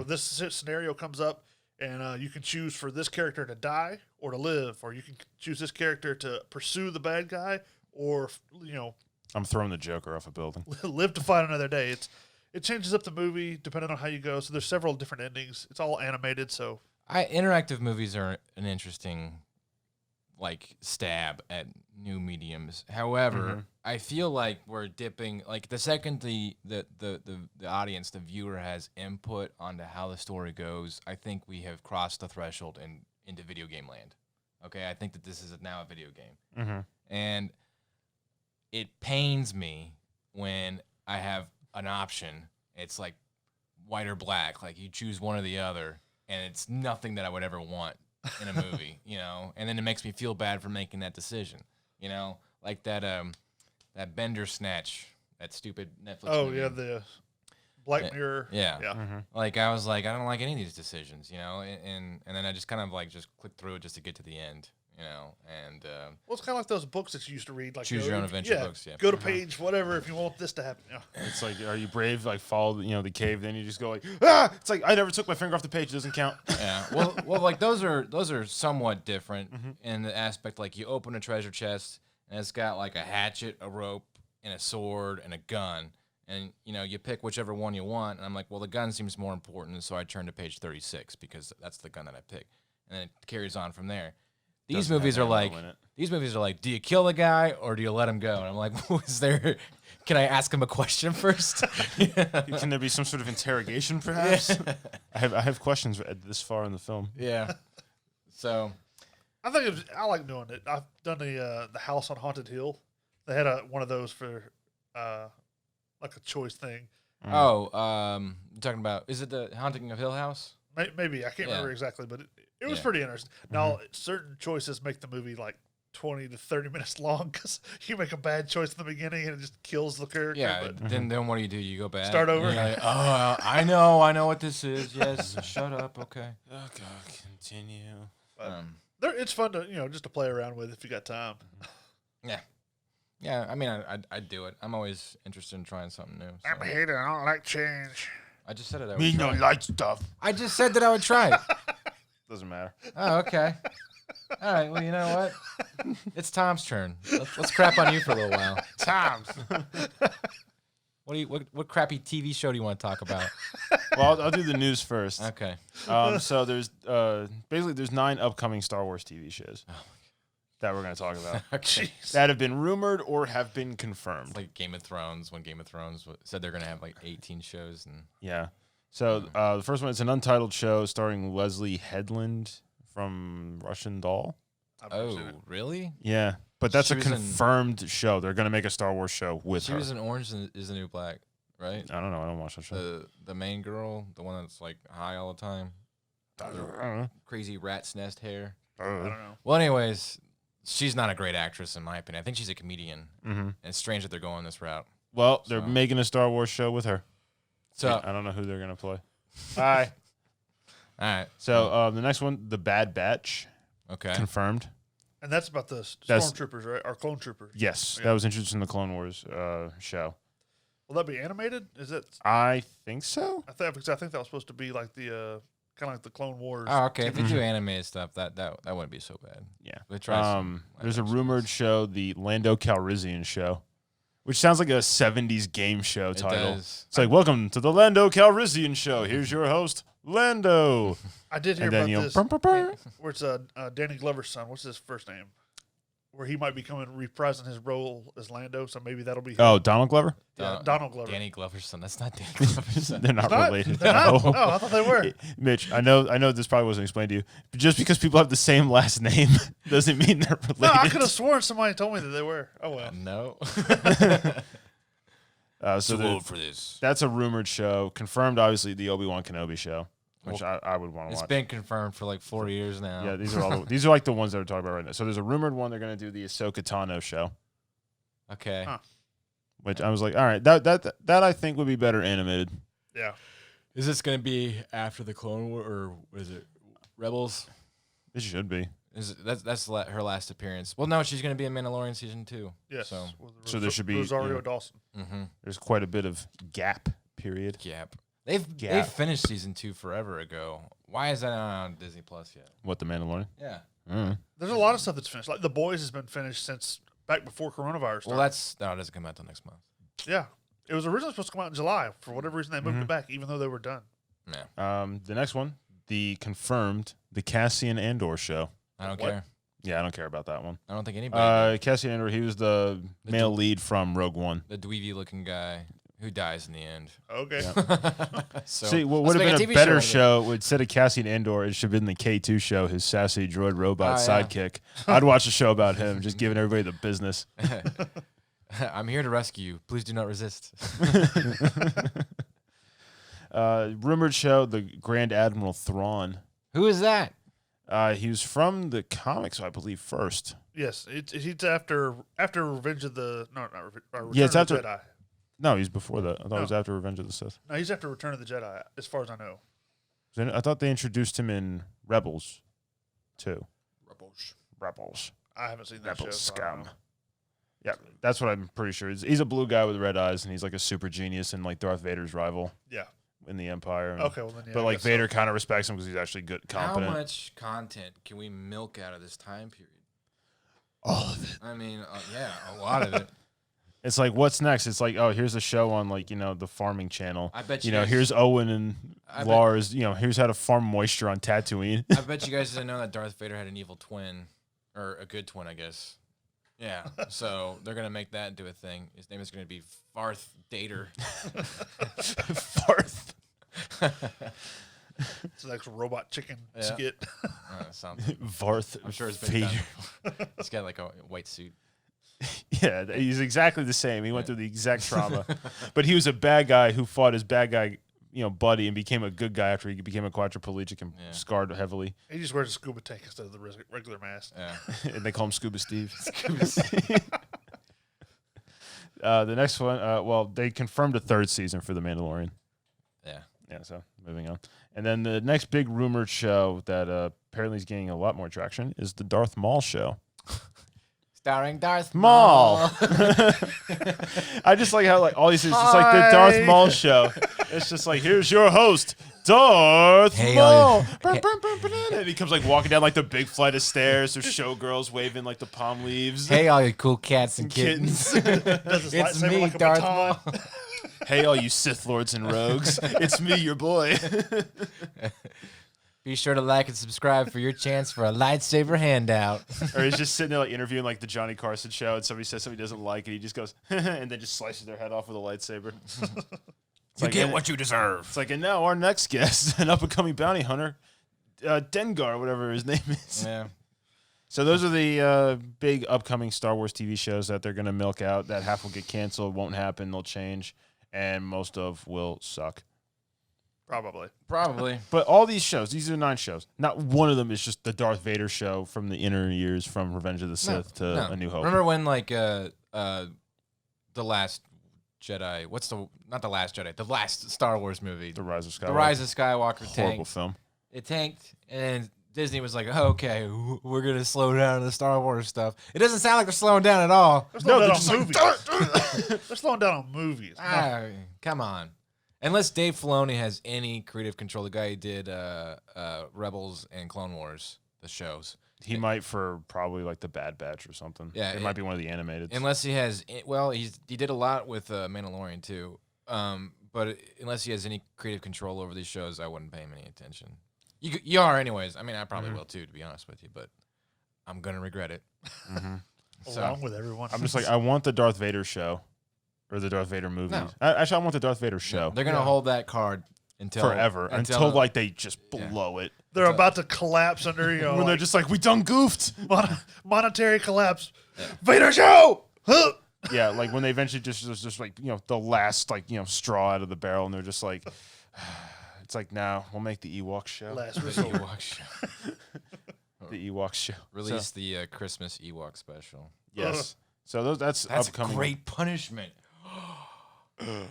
Speaker 2: This scenario comes up, and you can choose for this character to die or to live, or you can choose this character to pursue the bad guy, or
Speaker 1: I'm throwing the Joker off a building.
Speaker 2: live to fight another day. It changes up the movie depending on how you go. So there's several different endings. It's all animated. So
Speaker 3: Interactive movies are an interesting stab at new mediums. However, I feel like we're dipping the second the audience, the viewer has input onto how the story goes, I think we have crossed the threshold into video game land. Okay, I think that this is now a video game. And it pains me when I have an option It's like white or black. Like you choose one or the other, and it's nothing that I would ever want in a movie, you know. And then it makes me feel bad for making that decision, you know, like that Bender Snatch, that stupid Netflix.
Speaker 2: Oh
Speaker 3: movie.
Speaker 2: yeah, the Black Mirror.
Speaker 3: Yeah.
Speaker 2: Yeah.
Speaker 3: Like I was like, I don't like any of these decisions, you know, and then I just kind of like just clicked through it just to get to the end, you know, and
Speaker 2: Well, it's kind of like those books that you used to read, like
Speaker 3: Choose Your Own Adventure books. Yeah.
Speaker 2: Go to page whatever if you want this to happen. Yeah.
Speaker 1: It's like, are you brave? Like follow, the cave. Then you just go like, ah! It's like I never took my finger off the page. It doesn't count.
Speaker 3: Yeah. Well, like those are somewhat different in the aspect like you open a treasure chest and it's got like a hatchet, a rope, and a sword and a gun. And, you know, you pick whichever one you want. And I'm like, well, the gun seems more important. So I turn to page 36 because that's the gun that I pick. And then it carries on from there. These movies are like, do you kill the guy or do you let him go? And I'm like, can I ask him a question first?
Speaker 1: Can there be some sort of interrogation, perhaps? I have questions this far in the film.
Speaker 3: Yeah. So
Speaker 2: I like doing it. I've done the House on Haunted Hill. They had one of those for like a choice thing.
Speaker 3: you're talking about, is it the Haunting of Hill House?
Speaker 2: Maybe I can't remember exactly, but it was
Speaker 3: Yeah.
Speaker 2: pretty interesting. Now, certain choices make the movie like 20 to 30 minutes long because you make a bad choice in the beginning and it just kills the character.
Speaker 3: Yeah.
Speaker 2: But
Speaker 3: Then what do? You go back.
Speaker 2: Start over?
Speaker 3: You're like, oh, I know what this is. Yes. Shut up. Okay.
Speaker 1: Oh God, continue.
Speaker 2: it's fun to just to play around with if you got time.
Speaker 3: Yeah. Yeah, I mean, I'd do it. I'm always interested in trying something new. So.
Speaker 2: I'm a hater. I don't like change.
Speaker 3: I just said it. I would
Speaker 1: Me
Speaker 3: try.
Speaker 1: no light stuff.
Speaker 3: I just said that I would try it.
Speaker 1: Doesn't matter.
Speaker 3: Oh, okay. All right. Well, you know what? It's Tom's turn. Let's crap on you for a little while.
Speaker 1: Times.
Speaker 3: What crappy TV show do you want to talk about?
Speaker 1: Well, I'll do the news first.
Speaker 3: Okay.
Speaker 1: So there's basically there's 9 upcoming Star Wars TV shows that we're going to talk about
Speaker 3: Okay.
Speaker 1: that have been rumored or have been confirmed.
Speaker 3: It's like Game of Thrones, when Game of Thrones said they're going to have like 18 shows. And
Speaker 1: Yeah. So the first one is an untitled show starring Leslie Headland from Russian Doll.
Speaker 2: I've never seen it.
Speaker 3: Really?
Speaker 1: Yeah, but that's
Speaker 3: She
Speaker 1: a
Speaker 3: was in-
Speaker 1: confirmed show. They're going to make a Star Wars show with
Speaker 3: She
Speaker 1: her.
Speaker 3: was in Orange is the New Black, right?
Speaker 1: I don't know. I don't watch that show.
Speaker 3: The main girl, the one that's like high all the time,
Speaker 1: I don't know.
Speaker 3: crazy rat's nest hair.
Speaker 2: I don't know.
Speaker 3: Well, anyways, she's not a great actress in my opinion. I think she's a comedian,
Speaker 1: Mm-hmm.
Speaker 3: and it's strange that they're going this route.
Speaker 1: Well, they're
Speaker 3: So-
Speaker 1: making a Star Wars show with her.
Speaker 3: So,
Speaker 1: I don't know who they're going to play. Bye.
Speaker 3: all right,
Speaker 1: So the next one, The Bad Batch,
Speaker 3: okay.
Speaker 1: confirmed.
Speaker 2: And that's about the
Speaker 1: That's-
Speaker 2: stormtroopers, right? Or clone troopers.
Speaker 1: Yes,
Speaker 2: Yeah.
Speaker 1: that was introduced in the Clone Wars show.
Speaker 2: Will that be animated? Is it?
Speaker 1: I think so.
Speaker 2: I think that was supposed to be like the kind of like the Clone Wars.
Speaker 3: Oh, okay. If they
Speaker 1: Mhm.
Speaker 3: do animated stuff, that wouldn't be so bad.
Speaker 1: Yeah.
Speaker 3: They try some
Speaker 1: There's a
Speaker 3: live
Speaker 1: rumored
Speaker 3: actions.
Speaker 1: show, the Lando Calrissian show, which sounds like a 70s game show
Speaker 3: It
Speaker 1: title.
Speaker 3: does.
Speaker 1: It's like, welcome to the Lando Calrissian show. Here's your host, Lando.
Speaker 2: I did hear
Speaker 1: And then
Speaker 2: about
Speaker 1: you'll
Speaker 2: this.
Speaker 1: brr, brr, brr.
Speaker 2: Where it's Danny Glover's son. What's his first name? Where he might be coming reprising his role as Lando. So maybe that'll be.
Speaker 1: Oh, Donald Glover?
Speaker 2: Yeah, Donald Glover.
Speaker 3: Danny Glover's son. That's not Danny Glover's son.
Speaker 1: They're not
Speaker 2: Not?
Speaker 1: related.
Speaker 2: They're not?
Speaker 1: No.
Speaker 2: Oh, I thought they were.
Speaker 1: Mitch, I know this probably wasn't explained to you, but just because people have the same last name doesn't mean they're related.
Speaker 2: No, I could have sworn somebody told me that they were. Oh well.
Speaker 3: No.
Speaker 1: So
Speaker 3: Too
Speaker 1: there-
Speaker 3: old for this.
Speaker 1: that's a rumored show. Confirmed, obviously, the Obi-Wan Kenobi show, which I would want to
Speaker 3: It's
Speaker 1: watch.
Speaker 3: been confirmed for like 4 years now.
Speaker 1: Yeah, these are all these are like the ones that we're talking about right now. So there's a rumored one they're going to do the Ahsoka Tano show,
Speaker 3: Okay.
Speaker 2: Huh.
Speaker 1: which I was like, all right, that I think would be better animated.
Speaker 2: Yeah.
Speaker 3: Is this going to be after the Clone War or what is it? Rebels?
Speaker 1: It should be.
Speaker 3: That's her last appearance. Well, no, she's going to be in Mandalorian season 2.
Speaker 2: Yes.
Speaker 3: So,
Speaker 2: With
Speaker 1: So there should be,
Speaker 2: Rosario
Speaker 1: yeah.
Speaker 2: Dawson.
Speaker 3: mm-hmm.
Speaker 1: There's quite a bit of gap period.
Speaker 3: Gap. They've
Speaker 1: Gap.
Speaker 3: finished season 2 forever ago. Why is that not on Disney Plus yet?
Speaker 1: What, the Mandalorian?
Speaker 3: Yeah.
Speaker 2: There's a lot of stuff that's finished. Like The Boys has been finished since back before coronavirus started.
Speaker 3: Well, it doesn't come out till next month.
Speaker 2: Yeah. It was originally supposed to come out in July. For whatever reason, they moved it back, even though they were done.
Speaker 3: Yeah.
Speaker 1: The next one, the Cassian Andor show.
Speaker 3: I don't
Speaker 2: What?
Speaker 3: care.
Speaker 1: Yeah, I don't care about that one.
Speaker 3: I don't think anybody.
Speaker 1: Cassian Andor, he was the male lead from Rogue One.
Speaker 3: The dweeby looking guy who dies in the end.
Speaker 2: Okay.
Speaker 3: So,
Speaker 1: See, what
Speaker 3: let's
Speaker 1: would have
Speaker 3: make
Speaker 1: been a
Speaker 3: TV
Speaker 1: better
Speaker 3: out of it.
Speaker 1: show instead of Cassian Andor, it should have been the K2 show, his sassy droid robot
Speaker 3: Oh, yeah.
Speaker 1: sidekick. I'd watch a show about him, just giving everybody the business.
Speaker 3: I'm here to rescue you. Please do not resist.
Speaker 1: Rumored show, the Grand Admiral Thrawn.
Speaker 3: Who is that?
Speaker 1: He was from the comics, I believe, first.
Speaker 2: Yes, he's after Revenge of the Return
Speaker 1: Yeah, it's
Speaker 2: of
Speaker 1: after-
Speaker 2: the Jedi.
Speaker 1: No, he's before that. I thought it
Speaker 2: No.
Speaker 1: was after Revenge of the Sith.
Speaker 2: No, he's after Return of the Jedi, as far as I know.
Speaker 1: I thought they introduced him in Rebels, too. Rebels.
Speaker 2: I haven't seen that
Speaker 1: Rebel
Speaker 2: show. so I don't
Speaker 1: scum.
Speaker 2: know.
Speaker 1: Yeah, that's what I'm pretty sure. He's a blue guy with red eyes, and he's like a super genius and like Darth Vader's rival
Speaker 2: Yeah.
Speaker 1: in the Empire. And-
Speaker 2: Okay. Well then. Yeah,
Speaker 1: but
Speaker 2: I
Speaker 1: like
Speaker 2: guess so.
Speaker 1: Vader kind of respects him because he's actually good, competent.
Speaker 3: How much content can we milk out of this time period?
Speaker 1: All of it.
Speaker 3: I mean, yeah, a lot of it.
Speaker 1: It's like, what's next? It's like, oh, here's a show on like the farming channel.
Speaker 3: I bet
Speaker 1: You
Speaker 3: you
Speaker 1: know,
Speaker 3: guys-
Speaker 1: here's Owen and
Speaker 3: I bet-
Speaker 1: Lars. Here's how to farm moisture on Tatooine.
Speaker 3: I bet you guys didn't know that Darth Vader had an evil twin, or a good twin, I guess. Yeah, so they're gonna make that into a thing. His name is gonna be Varth Dater.
Speaker 1: Farth.
Speaker 2: It's the next robot chicken
Speaker 3: Yeah.
Speaker 2: skit.
Speaker 3: Sounds.
Speaker 1: Varth.
Speaker 3: I'm sure it's been done
Speaker 1: Vader.
Speaker 3: before. He's got like a white suit.
Speaker 1: Yeah, he's exactly the same. He went through the exact trauma, but he was a bad guy who fought his bad guy, buddy, and became a good guy after he became a quadriplegic and
Speaker 3: Yeah.
Speaker 1: scarred heavily.
Speaker 2: He just wears a scuba tank instead of the regular mask.
Speaker 3: Yeah.
Speaker 1: And they call him Scuba Steve. The next one, they confirmed a third season for The Mandalorian.
Speaker 3: Yeah.
Speaker 1: Yeah, so moving on. And then the next big rumored show that apparently is gaining a lot more traction is the Darth Maul show.
Speaker 3: Starring Darth
Speaker 1: Maul. I just like how all these it's like the Darth
Speaker 2: Hi.
Speaker 1: Maul show. It's just like, here's your host, Darth
Speaker 3: Hey,
Speaker 1: Maul.
Speaker 3: hey.
Speaker 1: And he comes like walking down like the big flight of stairs. There's showgirls waving like the palm leaves.
Speaker 3: Hey, all you cool cats and kittens.
Speaker 2: Does his
Speaker 3: It's
Speaker 2: lightsaber
Speaker 3: me,
Speaker 2: like a
Speaker 3: Darth
Speaker 2: baton.
Speaker 3: Maul.
Speaker 1: Hey, all you Sith Lords and rogues. It's me, your boy.
Speaker 3: Be sure to like and subscribe for your chance for a lightsaber handout.
Speaker 1: Or he's just sitting there like interviewing like the Johnny Carson show, and somebody says something he doesn't like, and he just goes, and then just slices their head off with a lightsaber.
Speaker 3: You deserve.
Speaker 1: It's like, and now our next guest, an up-and-coming bounty hunter, Dengar, whatever his name is.
Speaker 3: Yeah.
Speaker 1: So those are the big upcoming Star Wars TV shows that they're going to milk out. That half will get canceled, won't happen, they'll change, and most of will suck.
Speaker 2: Probably.
Speaker 3: Probably.
Speaker 1: But all these shows, these are 9 shows. Not one of them is just the Darth Vader show from the inner years from Revenge of the Sith to A New Hope.
Speaker 3: Remember when the Last Jedi? Not the Last Jedi? The last Star Wars movie.
Speaker 1: The Rise of Skywalker.
Speaker 3: The Rise of Skywalker
Speaker 1: Horrible
Speaker 3: tanked.
Speaker 1: film.
Speaker 3: It tanked, and Disney was like, oh, "Okay, we're gonna slow down the Star Wars stuff." It doesn't sound like they're slowing down at all.
Speaker 2: They're slowing
Speaker 1: they're
Speaker 2: down
Speaker 1: just
Speaker 2: on
Speaker 1: like,
Speaker 2: movies. They're slowing down on movies.
Speaker 3: Come on. Unless Dave Filoni has any creative control, the guy who did Rebels and Clone Wars, the shows.
Speaker 1: He might for probably like the Bad Batch or something.
Speaker 3: Yeah,
Speaker 1: it might be one of the animated.
Speaker 3: Unless he has, he did a lot with Mandalorian too. But unless he has any creative control over these shows, I wouldn't pay him any attention. You are anyways. I mean, I probably will too, to be honest with you. But I'm gonna regret it. So,
Speaker 2: Along with everyone.
Speaker 1: I'm just like, I want the Darth Vader show or the Darth Vader movies.
Speaker 3: No.
Speaker 1: Actually, I want the Darth Vader show
Speaker 3: they're gonna
Speaker 2: Yeah.
Speaker 3: hold that card until
Speaker 1: forever until like they just blow it.
Speaker 2: They're about to collapse under,
Speaker 1: When they're just like, we done goofed.
Speaker 2: monetary collapse. Vader show! Huh!
Speaker 1: Yeah, like when they eventually just like, the last like, straw out of the barrel, and they're just like, it's like, now we'll make the Ewok show.
Speaker 2: Last
Speaker 3: the
Speaker 2: resort.
Speaker 3: Ewok show.
Speaker 1: The Ewok show.
Speaker 3: Release
Speaker 1: So,
Speaker 3: the Christmas Ewok special.
Speaker 1: yes. So that's
Speaker 3: That's
Speaker 1: upcoming.
Speaker 3: a great punishment.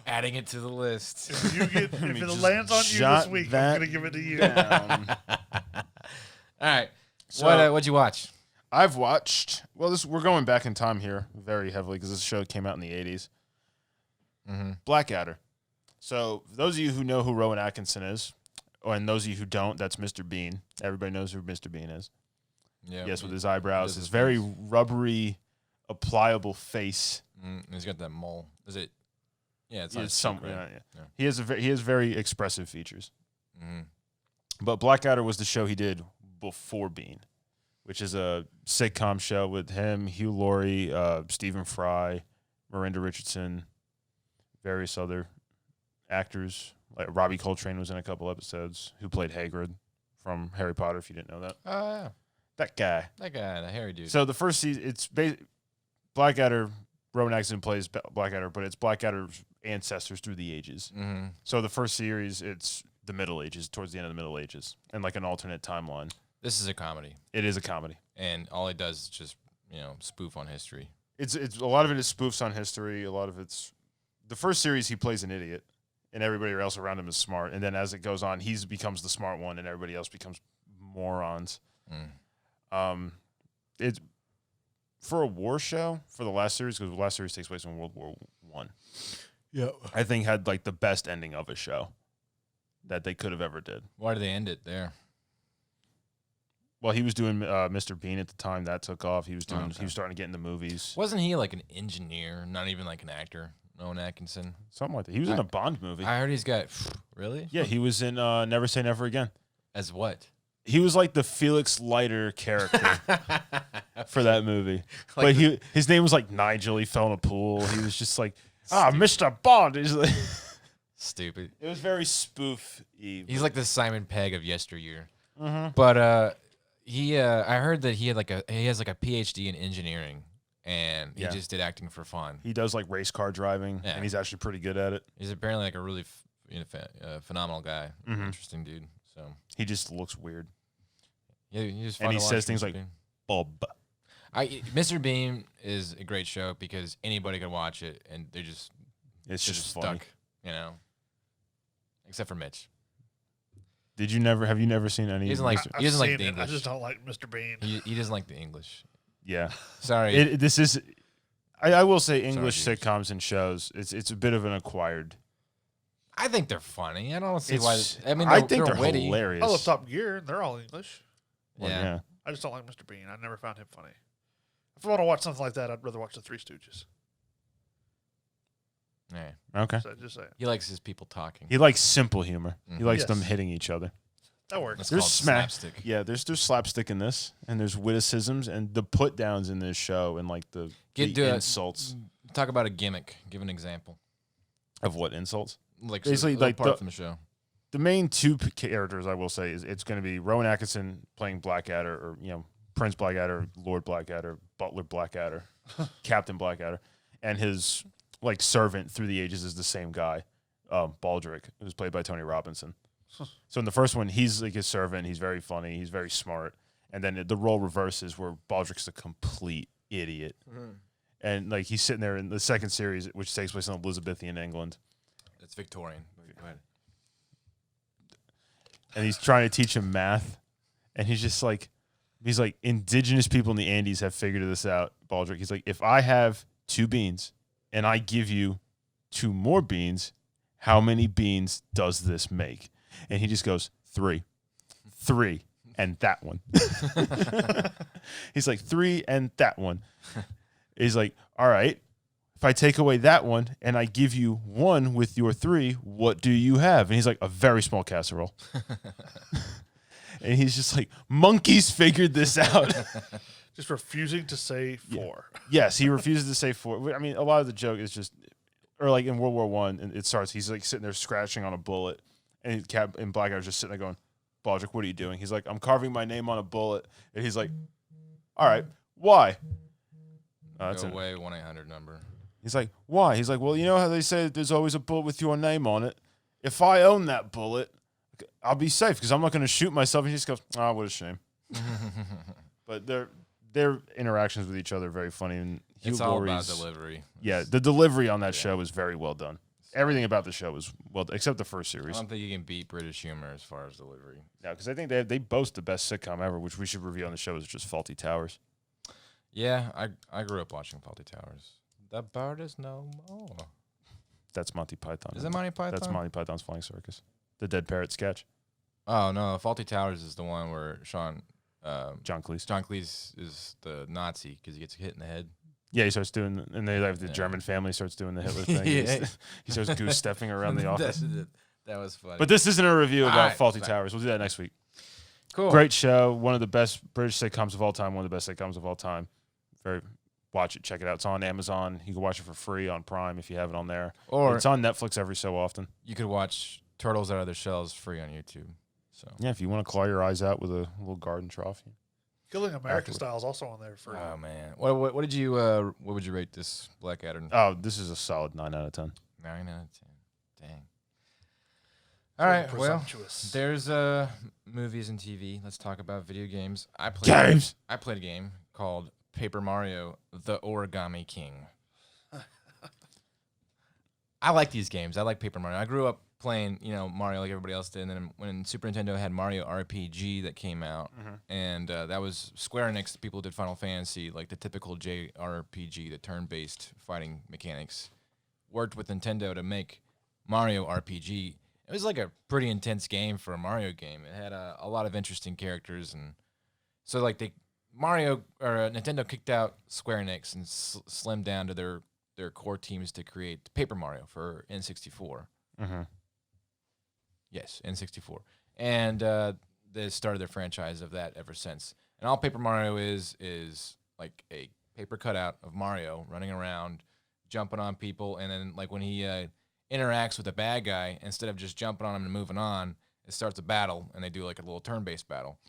Speaker 3: Adding it to the list.
Speaker 2: If if
Speaker 1: me
Speaker 2: it
Speaker 1: just
Speaker 2: lands on you this
Speaker 1: jot
Speaker 2: week, I'm
Speaker 1: that
Speaker 2: going to give it to you.
Speaker 1: down.
Speaker 3: All right.
Speaker 1: So-
Speaker 3: What'd you watch?
Speaker 1: I've watched. Well, we're going back in time here very heavily because this show came out in the 80s.
Speaker 3: Mm-hmm.
Speaker 1: Blackadder. So, for those of you who know who Rowan Atkinson is, and those of you who don't, that's Mr. Bean. Everybody knows who Mr. Bean is.
Speaker 3: Yeah.
Speaker 1: Yes, with his eyebrows,
Speaker 3: does
Speaker 1: his
Speaker 3: his
Speaker 1: very
Speaker 3: face.
Speaker 1: rubbery, pliable face.
Speaker 3: He's got that mole. Is it? Yeah, it's
Speaker 1: He
Speaker 3: on
Speaker 1: has
Speaker 3: his
Speaker 1: some.
Speaker 3: cheek, right?
Speaker 1: Yeah. He has very expressive features.
Speaker 3: Mm-hmm.
Speaker 1: But Blackadder was the show he did before Bean, which is a sitcom show with him, Hugh Laurie, Stephen Fry, Miranda Richardson, various other actors. Like Robbie Coltrane was in a couple episodes, who played Hagrid from Harry Potter, if you didn't know that.
Speaker 3: Oh, yeah.
Speaker 1: That guy.
Speaker 3: That guy, the hairy dude.
Speaker 1: So the first season, it's Blackadder. Rowan Atkinson plays Blackadder, but it's Blackadder's ancestors through the ages.
Speaker 3: Mm-hmm.
Speaker 1: So the first series, it's the Middle Ages, towards the end of the Middle Ages, and like an alternate timeline.
Speaker 3: This is a comedy,
Speaker 1: It is a comedy.
Speaker 3: and all it does is just spoof on history.
Speaker 1: It's a lot of it is spoofs on history. A lot of it's the first series. He plays an idiot, and everybody else around him is smart. And then as it goes on, he becomes the smart one, and everybody else becomes morons. It's for a war show for the last series, because the last series takes place in World War I.
Speaker 2: Yeah.
Speaker 1: I think had like the best ending of a show that they could have ever did.
Speaker 3: Why did they end it there?
Speaker 1: Well, he was doing Mr. Bean at the time. That took off. He was doing.
Speaker 3: Okay.
Speaker 1: He was starting to get into movies.
Speaker 3: Wasn't he like an engineer, not even like an actor? Owen Atkinson.
Speaker 1: Something like that. He was in a Bond movie.
Speaker 3: I heard he's got really.
Speaker 1: Yeah, he was in Never Say Never Again.
Speaker 3: As what?
Speaker 1: He was like the Felix Leiter character for that movie.
Speaker 3: Like
Speaker 1: but his name was like Nigel. He fell in a pool. He was just like, Mr. Bond. He's like
Speaker 3: Stupid.
Speaker 1: It was very spoof-y.
Speaker 3: He's like the Simon Pegg of yesteryear.
Speaker 1: Mm-hmm.
Speaker 3: But I heard that he has like a PhD in engineering, and he just did acting for fun.
Speaker 1: He does like race car driving, and he's actually pretty good at it.
Speaker 3: He's apparently like a really phenomenal guy, interesting dude. So
Speaker 1: he just looks weird.
Speaker 3: Yeah, he's
Speaker 1: and he says things like Bob.
Speaker 3: Mr. Bean is a great show because anybody can watch it, and it's just
Speaker 1: funny.
Speaker 3: stuck, except for Mitch.
Speaker 1: Have you never seen any?
Speaker 3: He doesn't like the English.
Speaker 2: I just don't like Mr. Bean.
Speaker 3: He doesn't like the English.
Speaker 1: Yeah.
Speaker 3: Sorry.
Speaker 1: I will say English sitcoms and shows. It's a bit of an acquired.
Speaker 3: I think they're funny. I don't see why.
Speaker 1: I think they're
Speaker 3: witty.
Speaker 1: hilarious.
Speaker 2: I love Top Gear. They're all English.
Speaker 1: Well,
Speaker 3: yeah.
Speaker 2: I just don't like Mr. Bean. I never found him funny. If I want to watch something like that, I'd rather watch The Three Stooges.
Speaker 3: Yeah.
Speaker 1: Okay.
Speaker 2: So just saying.
Speaker 3: He likes his people talking.
Speaker 1: He likes simple humor. He likes
Speaker 2: Yes.
Speaker 1: them hitting each other.
Speaker 2: That works.
Speaker 3: That's
Speaker 1: There's
Speaker 3: called slapstick.
Speaker 1: Yeah, there's slapstick in this, and there's witticisms and the put downs in this show, and like the insults.
Speaker 3: Talk about a gimmick. Give an example.
Speaker 1: Of what insults?
Speaker 3: Like
Speaker 1: Basically,
Speaker 3: like part from the show.
Speaker 1: The main two characters, I will say, is it's going to be Rowan Atkinson playing Blackadder, or Prince Blackadder, Lord Blackadder, Butler Blackadder, Captain Blackadder, and his like servant through the ages is the same guy, Baldrick, who's played by Tony Robinson. So in the first one, he's like his servant. He's very funny. He's very smart. And then the role reverses where Baldrick's a complete idiot. And like he's sitting there in the second series, which takes place in Elizabethan England.
Speaker 3: It's Victorian. Go ahead.
Speaker 1: And he's trying to teach him math. And he's like, indigenous people in the Andes have figured this out, Baldrick. He's like, if I have 2 beans and I give you 2 more beans, how many beans does this make? And he just goes, 3, and that one. He's like, 3 and that one. He's like, all right, if I take away that one and I give you 1 with your 3, what do you have? And he's like, a very small casserole. And he's just like, monkeys figured this out.
Speaker 2: Just refusing to say 4.
Speaker 1: Yes, he refuses to say 4. I mean, a lot of the joke is just, or like in World War I, and it starts, he's like sitting there scratching on a bullet. And Blackadder's just sitting there going, Baldrick, what are you doing? He's like, I'm carving my name on a bullet. And he's like, all right, why?
Speaker 3: Go away, 1-800 number.
Speaker 1: He's like, why? He's like, well, you know how they say there's always a bullet with your name on it? If I own that bullet, I'll be safe because I'm not going to shoot myself. And he just goes, oh, what a shame. But their interactions with each other are very funny. And
Speaker 3: It's all about delivery.
Speaker 1: Yeah, the delivery on that show was very well done. Everything about the show was well done, except the first series.
Speaker 3: I don't think you can beat British humor as far as delivery.
Speaker 1: No, because I think they boast the best sitcom ever, which we should review on the show, is just Faulty Towers.
Speaker 3: Yeah, I grew up watching Faulty Towers. The bird is no more.
Speaker 1: That's Monty Python.
Speaker 3: Is that Monty Python?
Speaker 1: That's Monty Python's Flying Circus. The Dead Parrot sketch.
Speaker 3: Oh, no. Faulty Towers is the one where John
Speaker 1: Cleese.
Speaker 3: John Cleese is the Nazi because he gets hit in the head.
Speaker 1: Yeah, he starts doing, and they have the German family starts doing the Hitler thing. He starts goose stepping around the office.
Speaker 3: That was funny.
Speaker 1: But this isn't a review about Faulty
Speaker 3: fine.
Speaker 1: Towers. We'll do that next week.
Speaker 3: Cool.
Speaker 1: Great show. One of the best British sitcoms of all time. One of the best sitcoms of all time. Watch it. Check it out. It's on Amazon. You can watch it for free on Prime if you have it on there.
Speaker 3: Or
Speaker 1: it's on Netflix every so often.
Speaker 3: You could watch Turtles Out of Their Shells free on YouTube. So
Speaker 1: yeah, if you want to claw your eyes out with a little garden trophy.
Speaker 2: Killing American Style is also on there for.
Speaker 3: Oh man, what would you rate this Blackadder?
Speaker 1: Oh, this is a solid 9 out of 10.
Speaker 3: 9 out of 10. Dang. All right, well,
Speaker 2: Presumptuous.
Speaker 3: there's movies and TV. Let's talk about video games. I played a game called Paper Mario: The Origami King. I like these games. I like Paper Mario. I grew up playing, Mario like everybody else did. And then when Super Nintendo had Mario RPG that came out, and that was Square Enix, the people who did Final Fantasy, like the typical JRPG, the turn-based fighting mechanics, worked with Nintendo to make Mario RPG. It was like a pretty intense game for a Mario game. It had a lot of interesting characters, and so like Nintendo kicked out Square Enix and slimmed down to their core teams to create Paper Mario for N64. Yes, N64. And they started their franchise of that ever since. And all Paper Mario is like a paper cutout of Mario running around, jumping on people, and then like when he interacts with a bad guy, instead of just jumping on him and moving on, it starts a battle, and they do like a little turn-based battle.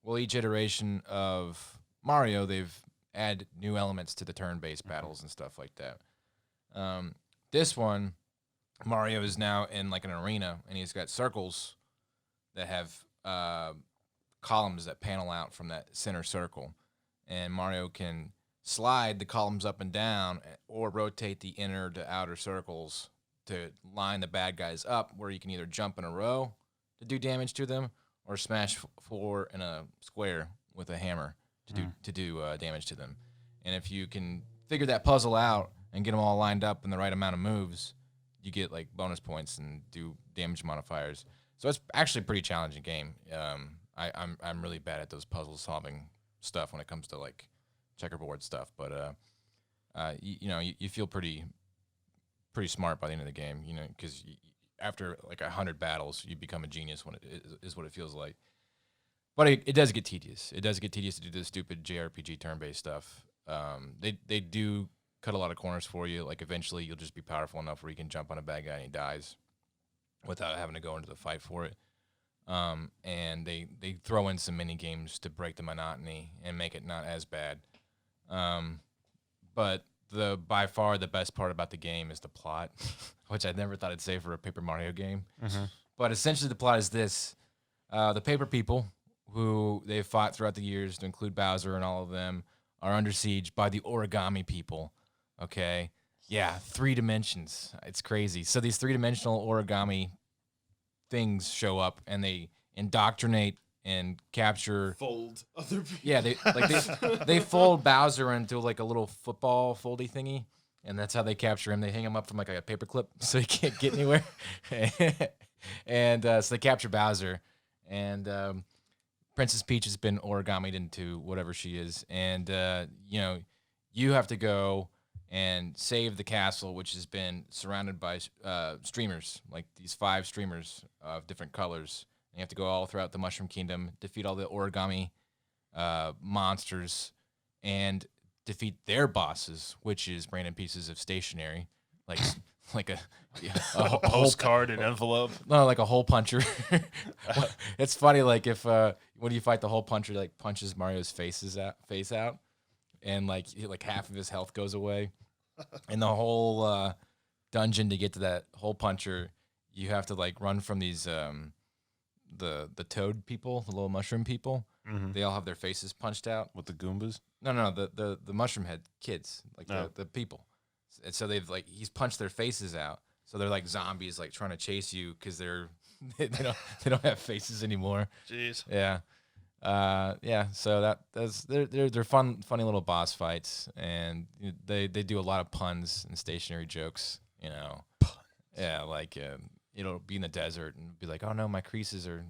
Speaker 3: Well, each iteration of Mario, they've added new elements to the turn-based battles and stuff like that. This one, Mario is now in like an arena, and he's got circles that have columns that panel out from that center circle, and Mario can slide the columns up and down or rotate the inner to outer circles to line the bad guys up, where you can either jump in a row to do damage to them or smash four in a square with a hammer to do damage to them. And if you can figure that puzzle out and get them all lined up in the right amount of moves, you get like bonus points and do damage modifiers. So it's actually a pretty challenging game. I'm really bad at those puzzle solving stuff when it comes to like checkerboard stuff, but you feel pretty smart by the end of the game, because after like 100 battles, you become a genius when it is what it feels like. But it does get tedious. It does get tedious to do this stupid JRPG turn-based stuff. They do cut a lot of corners for you. Like eventually you'll just be powerful enough where you can jump on a bad guy and he dies without having to go into the fight for it. And they throw in some mini games to break the monotony and make it not as bad. But by far the best part about the game is the plot, which I never thought I'd say for a Paper Mario game. But essentially the plot is this. The paper people, who they've fought throughout the years to include Bowser and all of them, are under siege by the origami people. Okay? Yeah, 3 dimensions. It's crazy. So these 3-dimensional origami things show up, and they indoctrinate and capture...
Speaker 4: Fold other people.
Speaker 3: Yeah, they fold Bowser into like a little football foldy thingy, and that's how they capture him. They hang him up from like a paper clip so he can't get anywhere. And so they capture Bowser, and Princess Peach has been origamied into whatever she is, and you have to go and save the castle, which has been surrounded by streamers, like these 5 streamers of different colors. And you have to go all throughout the Mushroom Kingdom, defeat all the origami monsters, and defeat their bosses, which is random pieces of stationery, like a
Speaker 1: Postcard and envelope.
Speaker 3: No, like a hole puncher. It's funny, like if when you fight the hole puncher, like punches Mario's face out, and like half of his health goes away, and the whole dungeon to get to that hole puncher, you have to like run from these the toad people, the little mushroom people. They all have their faces punched out.
Speaker 1: With the Goombas?
Speaker 3: No, the mushroom head kids, like the people. And so he's punched their faces out. So they're like zombies, like trying to chase you because they don't have faces anymore.
Speaker 2: Jeez.
Speaker 3: Yeah. So they're funny little boss fights, and they do a lot of puns and stationary jokes. Yeah, like it'll be in the desert and be like, oh no, my creases are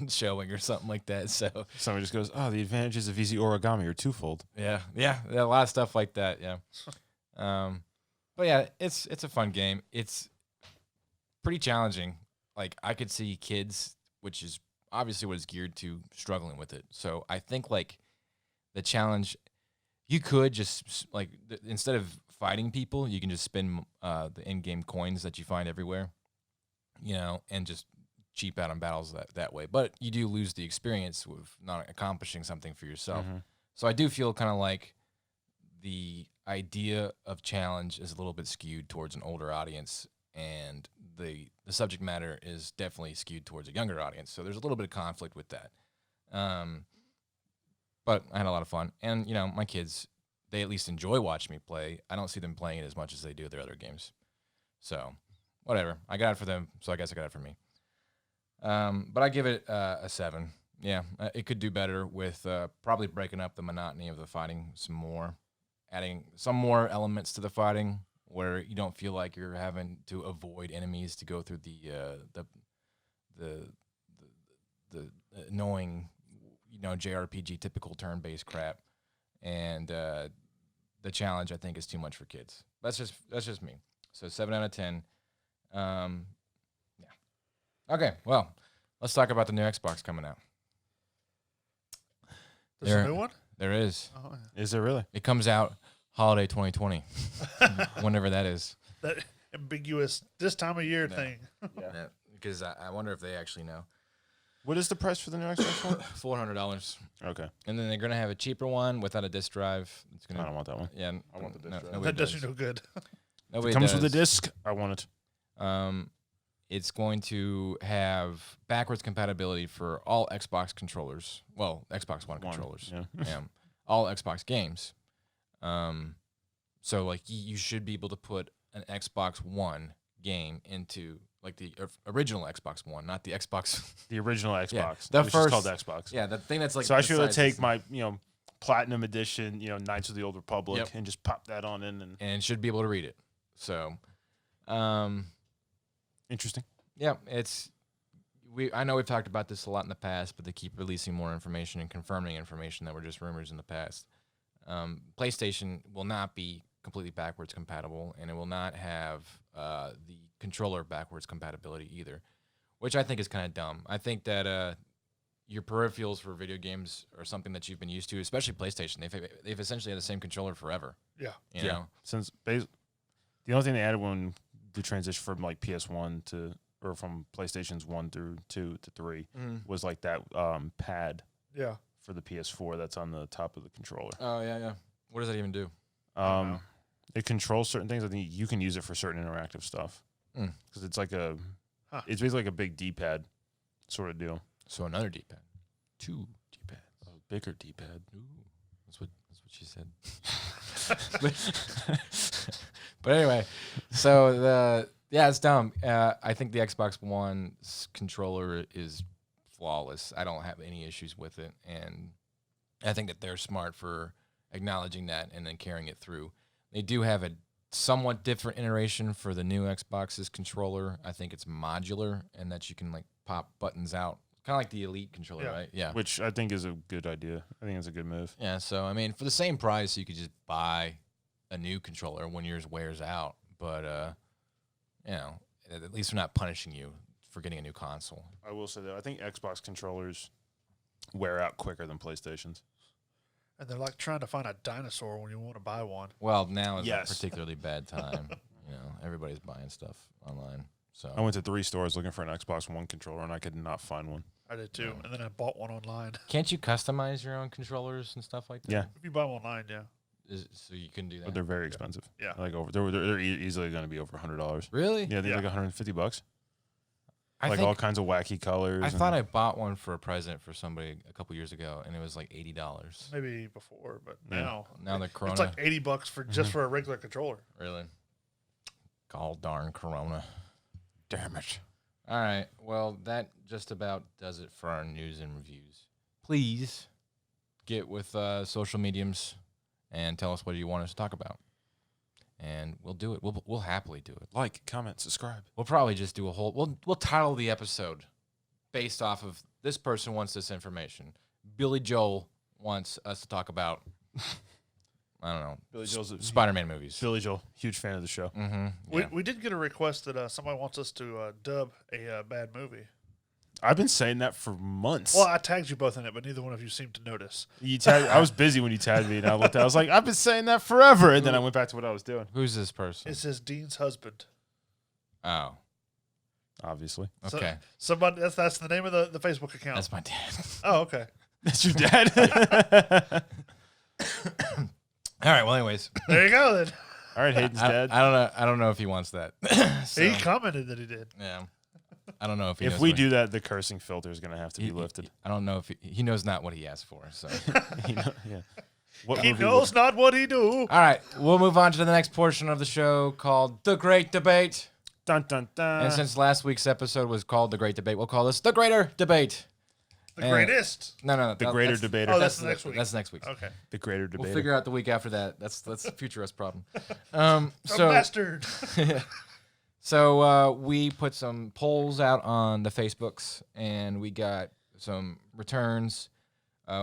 Speaker 3: showing or something like that. So
Speaker 1: Somebody just goes, oh, the advantages of easy origami are twofold.
Speaker 3: yeah, a lot of stuff like that. Yeah. But yeah, it's a fun game. It's pretty challenging. Like I could see kids, which is obviously what it's geared to, struggling with it. So I think like the challenge, you could just like instead of fighting people, you can just spend the in-game coins that you find everywhere, and just cheap out on battles that way. But you do lose the experience with not accomplishing something for yourself. So I do feel kind of like the idea of challenge is a little bit skewed towards an older audience, and the subject matter is definitely skewed towards a younger audience. So there's a little bit of conflict with that. But I had a lot of fun, and my kids, they at least enjoy watching me play. I don't see them playing it as much as they do their other games. So whatever, I got it for them, so I guess I got it for me. But I give it a 7. Yeah, it could do better with probably breaking up the monotony of the fighting some more, adding some more elements to the fighting where you don't feel like you're having to avoid enemies to go through the annoying, JRPG typical turn-based crap, and the challenge I think is too much for kids. That's just me. So 7 out of 10. Yeah. Okay, well, let's talk about the new Xbox coming out.
Speaker 2: There's a new one?
Speaker 3: There is.
Speaker 2: Oh,
Speaker 1: Is there really?
Speaker 3: It comes out holiday 2020, whenever that is.
Speaker 2: That ambiguous this time of year thing.
Speaker 3: Yeah, because I wonder if they actually know.
Speaker 1: What is the price for the new Xbox One?
Speaker 3: $400.
Speaker 1: Okay.
Speaker 3: And then they're going to have a cheaper one without a disc drive. It's
Speaker 1: I
Speaker 3: gonna,
Speaker 1: don't want that one.
Speaker 3: Yeah,
Speaker 1: I want the disc drive.
Speaker 3: nobody
Speaker 2: That does you no good.
Speaker 3: Nobody
Speaker 1: It comes with a
Speaker 3: does.
Speaker 1: disc. I want it.
Speaker 3: It's going to have backwards compatibility for all Xbox controllers. Well, Xbox One controllers.
Speaker 1: Yeah.
Speaker 3: All Xbox games. So like you should be able to put an Xbox One game into like the original Xbox One, not the Xbox.
Speaker 1: The original Xbox.
Speaker 3: Yeah,
Speaker 1: The first called Xbox.
Speaker 3: Yeah, the thing that's like.
Speaker 1: So I should
Speaker 3: besides
Speaker 1: take
Speaker 3: this-
Speaker 1: my Platinum Edition, Knights of the Old Republic,
Speaker 3: Yep.
Speaker 1: and just pop that on in and
Speaker 3: should be able to read it. So,
Speaker 1: interesting.
Speaker 3: yeah, I know we've talked about this a lot in the past, but they keep releasing more information and confirming information that were just rumors in the past. PlayStation will not be completely backwards compatible, and it will not have the controller backwards compatibility either, which I think is kind of dumb. I think that your peripherals for video games are something that you've been used to, especially PlayStation. They've essentially had the same controller forever.
Speaker 2: Yeah.
Speaker 3: You know?
Speaker 1: Since the only thing they added when the transition from like PS1 or from PlayStations 1 through 2 to 3 was like that pad
Speaker 2: Yeah.
Speaker 1: for the PS4 that's on the top of the controller.
Speaker 3: Oh yeah. What does that even do?
Speaker 2: know.
Speaker 1: It controls certain things. I think you can use it for certain interactive stuff because it's like it's basically like a big D-pad sort of deal.
Speaker 3: So another D-pad, 2 D-pads,
Speaker 1: A bigger D-pad.
Speaker 3: Ooh, that's what she said. But anyway, so it's dumb. I think the Xbox One's controller is flawless. I don't have any issues with it, and I think that they're smart for acknowledging that and then carrying it through. They do have a somewhat different iteration for the new Xbox's controller. I think it's modular and that you can like pop buttons out, kind of like the Elite controller,
Speaker 2: Yeah.
Speaker 3: right? Yeah.
Speaker 1: Which I think is a good idea. I think it's a good move.
Speaker 3: Yeah, so I mean, for the same price, you could just buy a new controller when yours wears out. But at least we're not punishing you for getting a new console.
Speaker 1: I will say that I think Xbox controllers wear out quicker than PlayStations.
Speaker 2: And they're like trying to find a dinosaur when you want to buy one.
Speaker 3: Well, now is
Speaker 1: Yes.
Speaker 3: a particularly bad time. Everybody's buying stuff online. So
Speaker 1: I went to 3 stores looking for an Xbox One controller, and I could not find one.
Speaker 2: I did too. And then I bought one online.
Speaker 3: can't you customize your own controllers and stuff like that?
Speaker 1: Yeah,
Speaker 2: If you buy one online, yeah.
Speaker 3: So you can do that.
Speaker 1: but they're very expensive.
Speaker 2: Yeah.
Speaker 1: Like they're easily going to be over $100.
Speaker 3: Really?
Speaker 1: Yeah, they're
Speaker 2: Yeah.
Speaker 1: like $150.
Speaker 3: I
Speaker 1: Like
Speaker 3: think
Speaker 1: all kinds of wacky colors.
Speaker 3: I
Speaker 1: and-
Speaker 3: thought I bought one for a present for somebody a couple years ago, and it was like $80.
Speaker 2: Maybe before, but
Speaker 1: Yeah.
Speaker 2: now
Speaker 3: Now the Corona.
Speaker 2: it's like $80 for just for a regular controller.
Speaker 3: Really? Gall darn Corona. Damn it. All right. Well, that just about does it for our news and reviews. Please get with social mediums and tell us what you want us to talk about. And we'll do it. We'll happily do it.
Speaker 1: Like, comment, subscribe.
Speaker 3: We'll probably just do a whole. We'll title the episode based off of this person wants this information. Billy Joel wants us to talk about. I don't know.
Speaker 1: Billy Joel's
Speaker 3: Spider-Man movies.
Speaker 1: Billy Joel, huge fan of the show.
Speaker 3: Mm-hmm.
Speaker 2: We did get a request that somebody wants us to dub a bad movie.
Speaker 1: I've been saying that for months.
Speaker 2: Well, I tagged you both in it, but neither one of you seemed to notice.
Speaker 1: I was busy when you tagged me, and I looked at. I was like, I've been saying that forever, and then I went back to what I was doing.
Speaker 3: Who's this person?
Speaker 2: It says Dean's husband.
Speaker 3: Oh,
Speaker 1: Obviously,
Speaker 2: So-
Speaker 3: okay.
Speaker 2: Somebody that's the name of the Facebook account.
Speaker 3: That's my dad.
Speaker 2: Oh, okay.
Speaker 1: that's your dad.
Speaker 3: All right. Well, anyways,
Speaker 2: There you go then.
Speaker 1: All right, Hayden's dead.
Speaker 3: I don't know. I don't know if he wants that. So,
Speaker 2: He commented that he did.
Speaker 3: yeah. I don't know if he.
Speaker 1: If
Speaker 3: knows
Speaker 1: we
Speaker 3: what
Speaker 1: do that, the cursing filter is going to have to be
Speaker 3: he-
Speaker 1: lifted.
Speaker 3: I don't know if he knows not what he asked for. So.
Speaker 1: Yeah. What
Speaker 2: He
Speaker 1: movie
Speaker 2: knows not what he do.
Speaker 3: All right, we'll move on to the next portion of the show called The Great Debate.
Speaker 1: Dun dun dun.
Speaker 3: And since last week's episode was called The Great Debate, we'll call this The Greater Debate.
Speaker 2: The
Speaker 3: And-
Speaker 2: greatest.
Speaker 3: No.
Speaker 1: The Greater Debater.
Speaker 2: Oh, that's next week.
Speaker 3: That's next week.
Speaker 2: Okay.
Speaker 1: The Greater Debater.
Speaker 3: We'll figure out the week after that. That's a future us problem.
Speaker 2: The
Speaker 3: So
Speaker 2: bastard.
Speaker 3: So we put some polls out on the Facebooks, and we got some returns.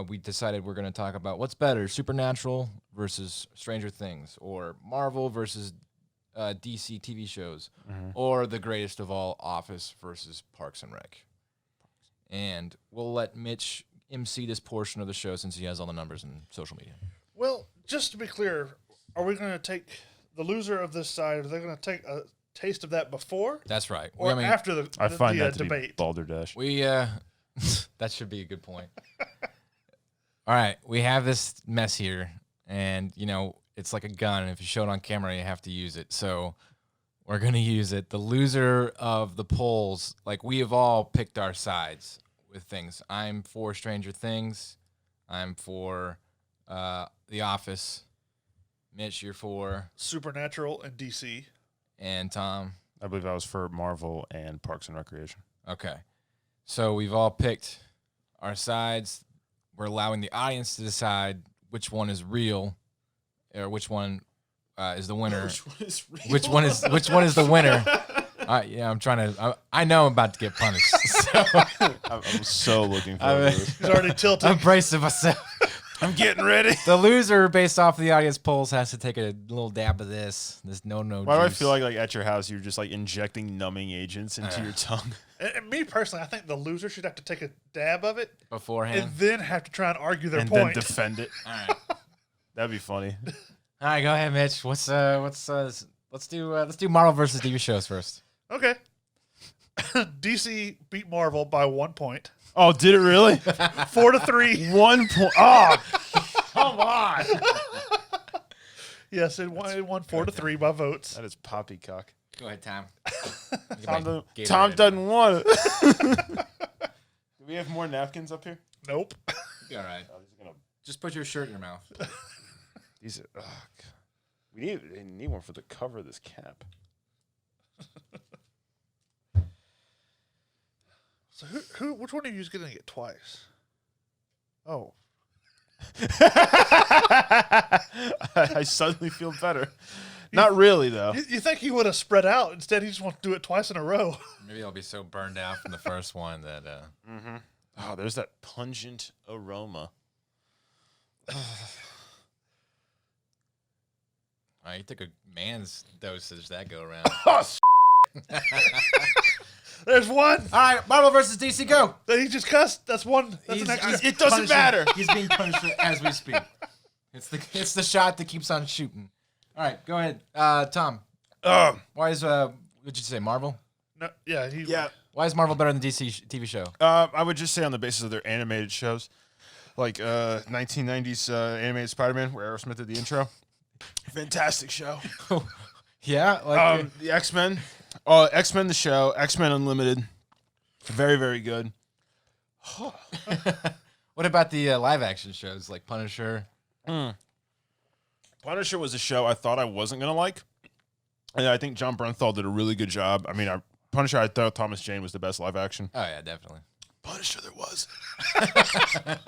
Speaker 3: We decided we're going to talk about what's better, Supernatural versus Stranger Things, or Marvel versus DC TV shows, or the greatest of all, Office versus Parks and Rec. And we'll let Mitch MC this portion of the show since he has all the numbers and social media.
Speaker 2: Well, just to be clear, are we going to take the loser of this side? Are they going to take a taste of that before
Speaker 3: That's right.
Speaker 2: or after the,
Speaker 1: I find
Speaker 2: the
Speaker 1: that to
Speaker 2: debate?
Speaker 1: be balderdash.
Speaker 3: We that should be a good point. All right, we have this mess here, and it's like a gun, and if you show it on camera, you have to use it. So we're gonna use it. The loser of the polls, like we have all picked our sides with things. I'm for Stranger Things. I'm for The Office. Mitch, you're for,
Speaker 2: Supernatural and DC.
Speaker 3: and Tom.
Speaker 1: I believe I was for Marvel and Parks and Recreation.
Speaker 3: Okay. So we've all picked our sides. We're allowing the audience to decide which one is real, or which one is the winner.
Speaker 1: Which one is real?
Speaker 3: Which one is the winner? Yeah, I'm trying to. I know I'm about to get punished. So
Speaker 1: I'm so looking forward to this.
Speaker 2: He's already tilted.
Speaker 3: I'm bracing myself.
Speaker 1: I'm getting ready.
Speaker 3: The loser, based off the audience polls, has to take a little dab of this no.
Speaker 1: Why do I
Speaker 3: juice.
Speaker 1: feel like at your house you're just like injecting numbing agents into your tongue?
Speaker 2: And me personally, I think the loser should have to take a dab of it
Speaker 3: beforehand?
Speaker 2: and then have to try and argue their
Speaker 1: And then
Speaker 2: point.
Speaker 1: defend it.
Speaker 3: All right.
Speaker 1: That'd be funny.
Speaker 3: All right, go ahead, Mitch. Let's do Marvel versus TV shows first.
Speaker 2: Okay. DC beat Marvel by 1 point.
Speaker 1: Oh, did it really?
Speaker 2: 4-3.
Speaker 1: 1 point. Oh, come on.
Speaker 2: Yes, it won 4-3 by votes.
Speaker 1: That is poppycock.
Speaker 3: Go ahead, Tom.
Speaker 1: Tom doesn't want it. Do we have more napkins up here?
Speaker 2: Nope.
Speaker 3: All right.
Speaker 1: Oh, these are gonna.
Speaker 3: Just put your shirt in your mouth.
Speaker 1: These are. Oh, God. We need one for the cover of this cap.
Speaker 2: So which one of you is going to get twice? Oh.
Speaker 1: I suddenly feel better. Not really though.
Speaker 2: You think he would have spread out? Instead, he just wants to do it twice in a row.
Speaker 3: Maybe I'll be so burned out from the first one that.
Speaker 1: Oh, there's that pungent aroma.
Speaker 3: All right, you took a man's dosage that go around.
Speaker 2: There's one
Speaker 3: All right, Marvel versus DC, go.
Speaker 2: that he just cussed. That's one. That's an extra.
Speaker 1: It doesn't matter.
Speaker 3: He's being punished as we speak. It's the shot that keeps on shooting. All right, go ahead, Tom. Why is what'd you say, Marvel?
Speaker 2: No, yeah,
Speaker 1: Yeah.
Speaker 3: Why is Marvel better than DC TV show?
Speaker 1: I would just say on the basis of their animated shows, like 1990s animated Spider-Man, where Aerosmith did the intro. Fantastic show.
Speaker 3: Yeah, like
Speaker 1: The X-Men. Oh, X-Men the show. X-Men Unlimited. Very, very good.
Speaker 3: what about the live action shows like Punisher?
Speaker 1: Punisher was a show I thought I wasn't going to like. And I think John Bernthal did a really good job. I mean, Punisher, I thought Thomas Jane was the best live action.
Speaker 3: Oh yeah, definitely.
Speaker 1: Punisher there was.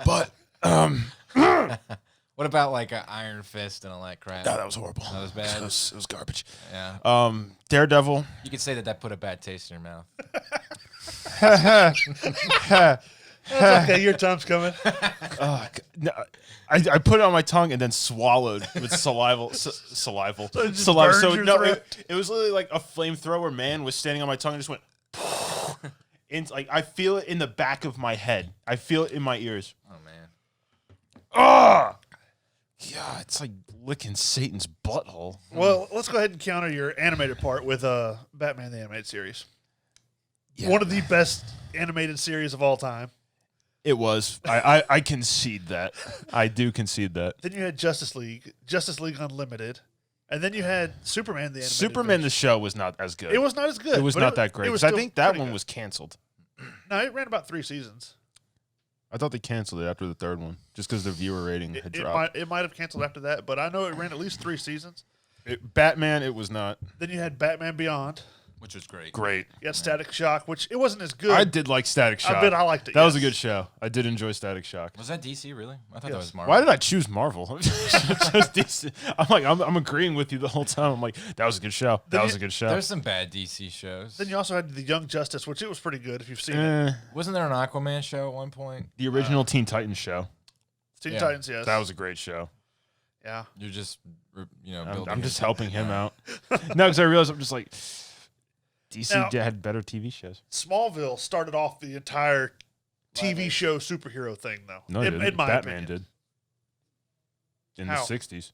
Speaker 1: But,
Speaker 3: What about like Iron Fist and all that crap?
Speaker 1: no, that was horrible.
Speaker 3: That was bad?
Speaker 1: It was garbage.
Speaker 3: Yeah,
Speaker 1: Daredevil.
Speaker 3: you could say that put a bad taste in your mouth.
Speaker 2: That's okay. Your time's coming.
Speaker 1: No, I put it on my tongue and then swallowed with saliva. Saliva.
Speaker 2: it just
Speaker 1: Saliva.
Speaker 2: burns
Speaker 1: So
Speaker 2: your
Speaker 1: no,
Speaker 2: throat?
Speaker 1: it was literally like a flamethrower man was standing on my tongue and just went. And like I feel it in the back of my head. I feel it in my ears.
Speaker 3: Oh man.
Speaker 1: Ah, yeah, it's like licking Satan's butthole.
Speaker 2: Well, let's go ahead and counter your animated part with Batman the Animated Series.
Speaker 1: Yeah.
Speaker 2: One of the best animated series of all time.
Speaker 1: It was. I concede that. I do concede that.
Speaker 2: Then you had Justice League Unlimited, and then you had Superman the animated
Speaker 1: Superman the
Speaker 2: adventure.
Speaker 1: show was not as good.
Speaker 2: It was not as good.
Speaker 1: It was
Speaker 2: but
Speaker 1: not that great.
Speaker 2: it was
Speaker 1: 'Cause I
Speaker 2: still
Speaker 1: think that
Speaker 2: pretty
Speaker 1: one
Speaker 2: good.
Speaker 1: was canceled.
Speaker 2: No, it ran about 3 seasons.
Speaker 1: I thought they canceled it after the third one, just because the viewer rating had dropped.
Speaker 2: It might have canceled after that, but I know it ran at least 3 seasons.
Speaker 1: Batman, it was not
Speaker 2: Then you had Batman Beyond.
Speaker 3: Which was great.
Speaker 1: great.
Speaker 2: You had Static Shock, which it wasn't as good.
Speaker 1: I did like Static Shock.
Speaker 2: I bet I liked it.
Speaker 1: That was a
Speaker 2: yes.
Speaker 1: good show. I did enjoy Static Shock.
Speaker 3: Was that DC really? I thought that
Speaker 2: Yes.
Speaker 3: was Marvel.
Speaker 1: Why did I choose Marvel? Just DC. I'm like, I'm agreeing with you the whole time. I'm like, that was a good show. That was a good show.
Speaker 3: There's some bad DC shows.
Speaker 2: Then you also had the Young Justice, which it was pretty good if you've seen it.
Speaker 1: Eh,
Speaker 3: Wasn't there an Aquaman show at one point?
Speaker 1: the original Teen Titans show.
Speaker 2: Teen
Speaker 3: Yeah.
Speaker 2: Titans, yes.
Speaker 1: That was a great show.
Speaker 2: yeah.
Speaker 3: You're just,
Speaker 1: I'm
Speaker 3: building
Speaker 1: just
Speaker 3: it.
Speaker 1: helping him out. No, because I realized I'm just like, DC
Speaker 2: Now-
Speaker 1: had better TV shows.
Speaker 2: Smallville started off the entire TV show superhero thing, though.
Speaker 1: No,
Speaker 2: in my
Speaker 1: Batman
Speaker 2: opinion.
Speaker 1: did. In
Speaker 2: How?
Speaker 1: the 60s.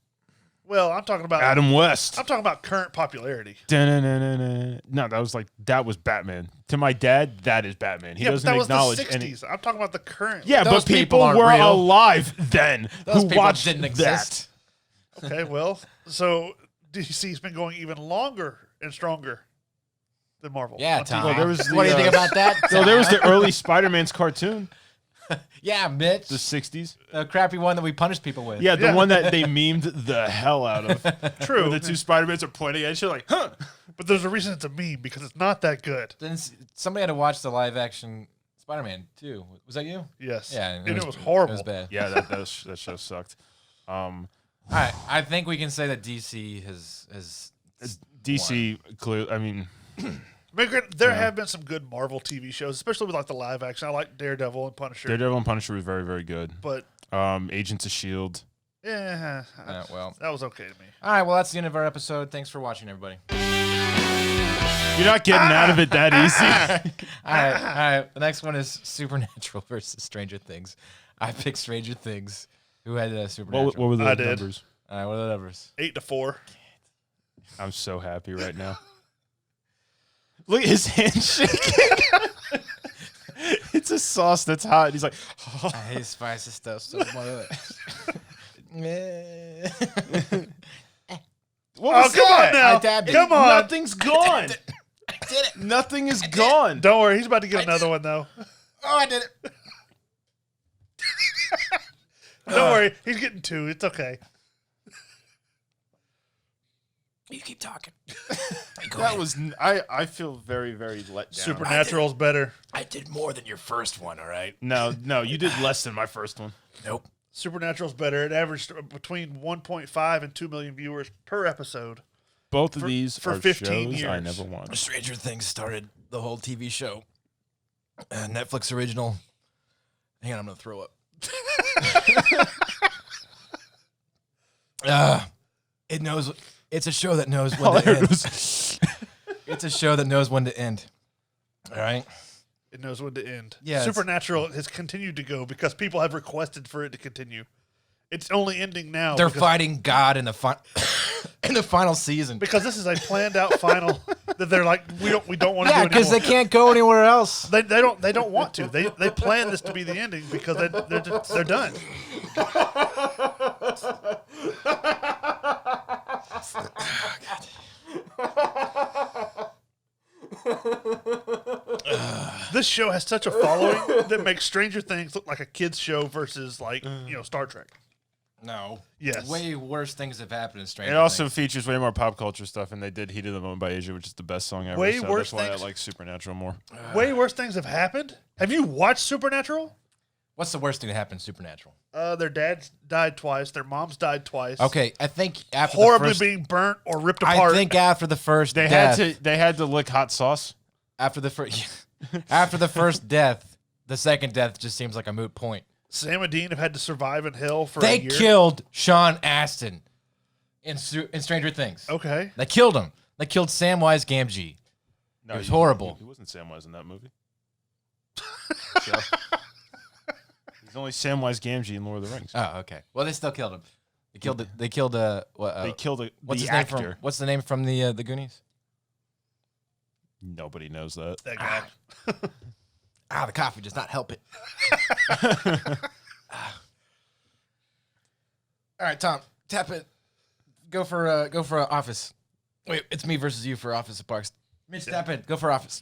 Speaker 2: Well, I'm talking about
Speaker 1: Adam West.
Speaker 2: I'm talking about current popularity.
Speaker 1: No, that was Batman. To my dad, that is Batman. He
Speaker 2: Yeah, but
Speaker 1: doesn't
Speaker 2: that was the
Speaker 1: acknowledge
Speaker 2: 60s. I'm talking about the current.
Speaker 1: Yeah,
Speaker 3: Those
Speaker 1: but
Speaker 3: people
Speaker 1: people
Speaker 3: aren't
Speaker 1: were
Speaker 3: real.
Speaker 1: alive then
Speaker 3: Those
Speaker 1: who
Speaker 3: people
Speaker 1: watched
Speaker 3: didn't exist.
Speaker 2: Okay, well, so DC's been going even longer and stronger than Marvel.
Speaker 3: Yeah,
Speaker 2: on TV.
Speaker 3: Tom.
Speaker 1: Well, there was
Speaker 3: What do you
Speaker 1: the,
Speaker 3: think about that?
Speaker 1: So there was the early Spider-Man's cartoon,
Speaker 3: Yeah, Mitch.
Speaker 1: the 60s.
Speaker 3: The crappy one that we punished people with.
Speaker 1: Yeah, the
Speaker 2: Yeah.
Speaker 1: one that they memed the hell out of.
Speaker 2: True.
Speaker 1: Where the two Spider-Mans are pointing at each other like, huh?
Speaker 2: But there's a reason it's a meme because it's not that good.
Speaker 3: Then somebody had to watch the live action Spider-Man too. Was that you?
Speaker 2: Yes.
Speaker 3: Yeah,
Speaker 2: And it was horrible.
Speaker 3: It was bad.
Speaker 1: Yeah, that show sucked.
Speaker 3: All right, I think we can say that DC has
Speaker 1: DC, clearly, I mean,
Speaker 2: There have been some good Marvel TV shows, especially with like the live action. I like Daredevil and Punisher.
Speaker 1: Daredevil and Punisher was very, very good.
Speaker 2: But
Speaker 1: Agents of S.H.I.E.L.D.
Speaker 2: yeah,
Speaker 3: well.
Speaker 2: that was okay to me.
Speaker 3: All right, well that's the end of our episode. Thanks for watching, everybody.
Speaker 1: You're not getting out of it that easy.
Speaker 3: All right. The next one is Supernatural versus Stranger Things. I picked Stranger Things. Who had Supernatural?
Speaker 1: What were the
Speaker 2: I did.
Speaker 1: numbers?
Speaker 3: All right, what are the numbers?
Speaker 2: 8-4.
Speaker 1: I'm so happy right now. Look at his hand shaking. It's a sauce that's hot. He's like,
Speaker 3: I hate spicy stuff so much.
Speaker 1: what
Speaker 2: Oh,
Speaker 1: was
Speaker 2: come
Speaker 1: that?
Speaker 2: on now.
Speaker 3: I dabbed it.
Speaker 2: Come on.
Speaker 1: Nothing's gone.
Speaker 3: I did it.
Speaker 1: Nothing is gone.
Speaker 2: Don't worry. He's about to get another one, though.
Speaker 3: Oh, I did it.
Speaker 2: Don't worry. He's getting 2. It's okay.
Speaker 3: You keep talking.
Speaker 1: That was. I feel very, very let down.
Speaker 2: Supernatural's better.
Speaker 3: I did more than your first one, all right?
Speaker 1: No, you did less than my first one.
Speaker 3: Nope.
Speaker 2: Supernatural's better. It averaged between 1.5 and 2 million viewers per episode.
Speaker 1: Both of these
Speaker 2: for
Speaker 1: are
Speaker 2: 15
Speaker 1: shows I
Speaker 2: years.
Speaker 1: never watched.
Speaker 3: Stranger Things started the whole TV show. Netflix original. Hang on, I'm going to throw up. It knows. It's a show that knows when to end. It's a show that knows when to end. All right.
Speaker 2: It knows when to end.
Speaker 3: Yeah, it's-
Speaker 2: Supernatural has continued to go because people have requested for it to continue. It's only ending now.
Speaker 3: They're
Speaker 2: because,
Speaker 3: fighting God in the in the final season.
Speaker 2: because this is a planned out final that they're like we don't want to
Speaker 3: Yeah,
Speaker 2: do
Speaker 3: because
Speaker 2: anymore.
Speaker 3: they can't go anywhere else.
Speaker 2: They don't want to. They plan this to be the ending because they're done. This show has such a following that makes Stranger Things look like a kids show versus like Star Trek.
Speaker 3: No.
Speaker 2: Yes.
Speaker 3: Way worse things have happened in Stranger
Speaker 1: It also
Speaker 3: Things.
Speaker 1: features way more pop culture stuff, and they did "Heat of the Moment" by Asia, which is the best song ever.
Speaker 2: Way
Speaker 1: so
Speaker 2: worse
Speaker 1: that's why
Speaker 2: things-
Speaker 1: I like Supernatural more.
Speaker 2: Way worse things have happened. Have you watched Supernatural?
Speaker 3: What's the worst thing that happened in Supernatural?
Speaker 2: Their dads died twice. Their moms died twice.
Speaker 3: Okay, I think after
Speaker 2: Horribly
Speaker 3: the first,
Speaker 2: being burnt or ripped
Speaker 3: I
Speaker 2: apart.
Speaker 3: think after the first
Speaker 1: They
Speaker 3: death,
Speaker 1: had to lick hot sauce.
Speaker 3: after the first after the first death, the second death just seems like a moot point.
Speaker 2: Sam and Dean have had to survive in hell for
Speaker 3: They
Speaker 2: a year.
Speaker 3: killed Sean Astin in Stranger Things.
Speaker 2: Okay.
Speaker 3: They killed him. They killed Samwise Gamgee.
Speaker 1: No,
Speaker 3: It was horrible.
Speaker 1: He wasn't Samwise in that movie. So, he's only Samwise Gamgee in Lord of the Rings.
Speaker 3: Oh, okay. Well, they still killed him. They killed. They killed. What?
Speaker 1: They killed
Speaker 3: What's
Speaker 1: the
Speaker 3: his name
Speaker 1: actor.
Speaker 3: from? What's the name from the Goonies?
Speaker 1: Nobody knows that.
Speaker 2: That guy.
Speaker 3: The coffee does not help it. All right, Tom, tap it. Go for office. Wait, it's me versus you for Office of Parks. Mitch, tap it. Go for office.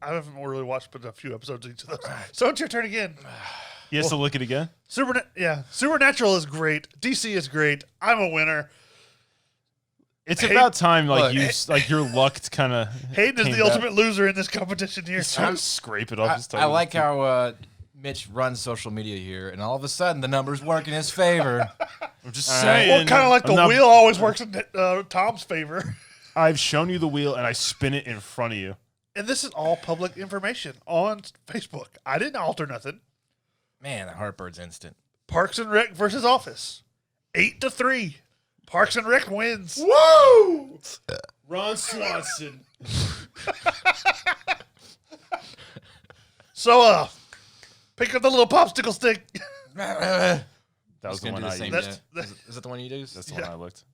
Speaker 2: I haven't really watched but a few episodes of each of those. So it's your turn again.
Speaker 1: He has to look it again.
Speaker 2: Supernatural is great. DC is great. I'm a winner.
Speaker 1: It's about time, your luck kind of.
Speaker 2: Hayden is the ultimate loser in this competition here.
Speaker 1: He's trying to scrape it off his tongue.
Speaker 3: I like how Mitch runs social media here, and all of a sudden the numbers work in his favor.
Speaker 1: I'm just saying.
Speaker 2: Well, kind of like the wheel always works in Tom's favor.
Speaker 1: I've shown you the wheel, and I spin it in front of you.
Speaker 2: And this is all public information on Facebook. I didn't alter nothing.
Speaker 3: Man, the heartburn's instant.
Speaker 2: Parks and Rec versus Office. 8-3. Parks and Rec wins.
Speaker 1: Woo! Ron Swanson.
Speaker 2: So, pick up the little popsicle stick.
Speaker 1: That was the one I used.
Speaker 3: Is that the one you used?
Speaker 1: That's the one I looked.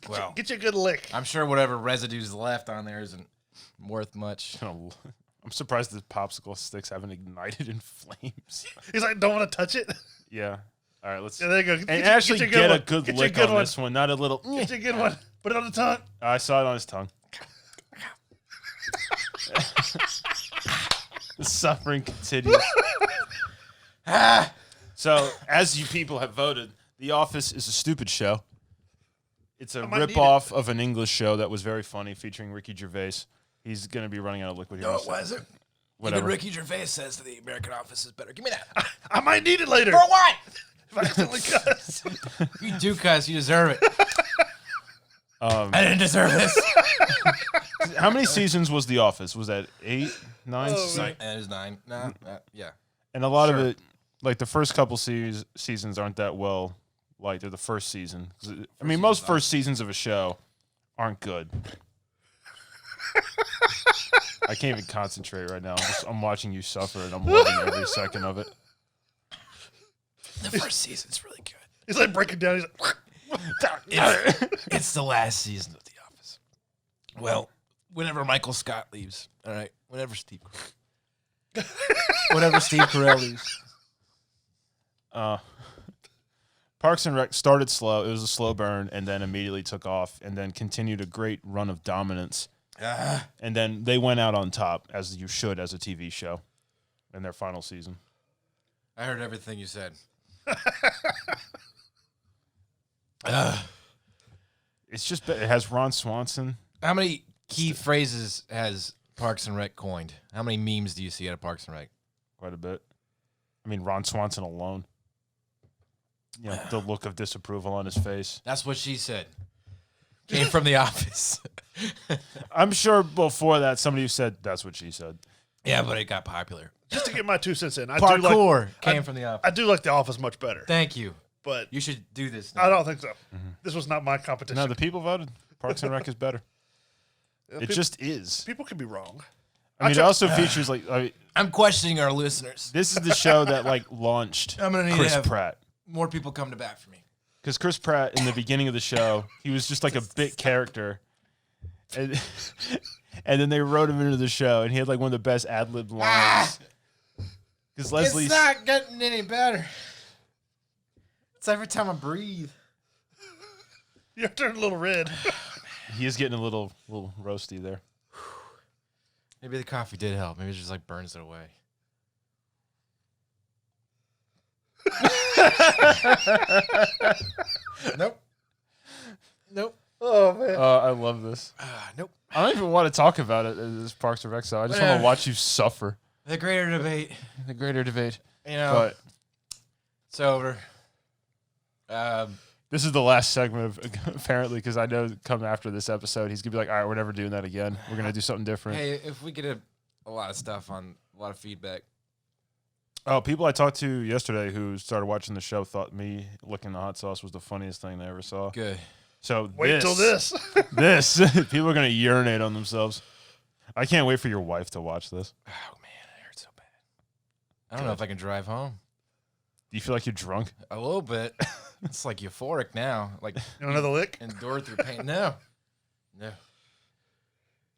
Speaker 3: Well,
Speaker 2: Get you a good lick.
Speaker 3: I'm sure whatever residue's left on there isn't worth much.
Speaker 1: I'm surprised the popsicle sticks haven't ignited in flames.
Speaker 2: He's like, don't want to touch it.
Speaker 1: Yeah. All right, let's.
Speaker 2: Yeah, there you go.
Speaker 1: And actually get a good lick on this one, not a little.
Speaker 2: Get you a good one. Put it on the tongue.
Speaker 1: I saw it on his tongue. The suffering continues. So, as you people have voted, The Office is a stupid show. It's a rip-off of an English show that was very funny, featuring Ricky Gervais. He's going to be running out of liquid here.
Speaker 3: No, it wasn't.
Speaker 1: Whatever.
Speaker 3: Even Ricky Gervais says that the American Office is better. Give me that.
Speaker 2: I might need it later.
Speaker 3: For what?
Speaker 2: If I accidentally cuss.
Speaker 3: If you do cuss, you deserve it. I didn't deserve this.
Speaker 1: How many seasons was The Office? Was that 8, 9?
Speaker 3: It is 9. Nah, yeah.
Speaker 1: And a lot of it, like the first couple seasons aren't that well liked. They're the first season. I mean, most first seasons of a show aren't good. I can't even concentrate right now. I'm watching you suffer, and I'm loving every second of it.
Speaker 3: The first season's really good.
Speaker 2: He's like breaking down. He's like,
Speaker 3: It's the last season of The Office. Well, whenever Michael Scott leaves, all right? Whenever Steve Carell leaves.
Speaker 1: Parks and Rec started slow. It was a slow burn, and then immediately took off, and then continued a great run of dominance. And then they went out on top, as you should as a TV show, in their final season.
Speaker 3: I heard everything you said.
Speaker 1: It's just it has Ron Swanson.
Speaker 3: How many key phrases has Parks and Rec coined? How many memes do you see out of Parks and Rec?
Speaker 1: Quite a bit. I mean, Ron Swanson alone. You know, the look of disapproval on his face.
Speaker 3: That's what she said. Came from The Office.
Speaker 1: I'm sure before that somebody said that's what she said.
Speaker 3: Yeah, but it got popular.
Speaker 2: just to get my 2 cents in.
Speaker 3: Parkour came from The Office.
Speaker 2: I do like The Office much better.
Speaker 3: Thank you.
Speaker 2: But
Speaker 3: you should do this now.
Speaker 2: I don't think so. Mm-hmm. This was not my competition.
Speaker 1: No, the people voted. Parks and Rec is better. It just is.
Speaker 2: People can be wrong.
Speaker 1: I mean, it also features
Speaker 3: I'm questioning our listeners.
Speaker 1: This is the show that launched
Speaker 3: I'm gonna need
Speaker 1: Chris
Speaker 3: to have
Speaker 1: Pratt.
Speaker 3: More people come to bat for me.
Speaker 1: Because Chris Pratt in the beginning of the show, he was just like a bit character, and then they wrote him into the show, and he had like one of the best ad-lib lines. Because Leslie's
Speaker 3: It's not getting any better. It's every time I breathe.
Speaker 2: You're turning a little red.
Speaker 1: He is getting a little roasty there.
Speaker 3: Maybe the coffee did help. Maybe it just burns it away. Nope.
Speaker 2: Oh man.
Speaker 1: I love this.
Speaker 3: Nope.
Speaker 1: I don't even want to talk about it as this Parks and Rec. So I just want to watch you suffer.
Speaker 3: The greater debate.
Speaker 1: The greater debate.
Speaker 3: But it's over.
Speaker 1: This is the last segment, apparently, because I know come after this episode, he's going to be like, all right, we're never doing that again. We're going to do something different.
Speaker 3: Hey, if we get a lot of stuff on a lot of feedback.
Speaker 1: Oh, people I talked to yesterday who started watching the show thought me licking the hot sauce was the funniest thing they ever saw.
Speaker 3: Good.
Speaker 1: So
Speaker 2: wait till this.
Speaker 1: People are going to urinate on themselves. I can't wait for your wife to watch this.
Speaker 3: Oh, man, it hurts so bad. I don't know if I can drive home.
Speaker 1: Do you feel like you're drunk?
Speaker 3: A little bit. It's like euphoric now. Like
Speaker 2: you want another lick?
Speaker 3: Endure through pain. No.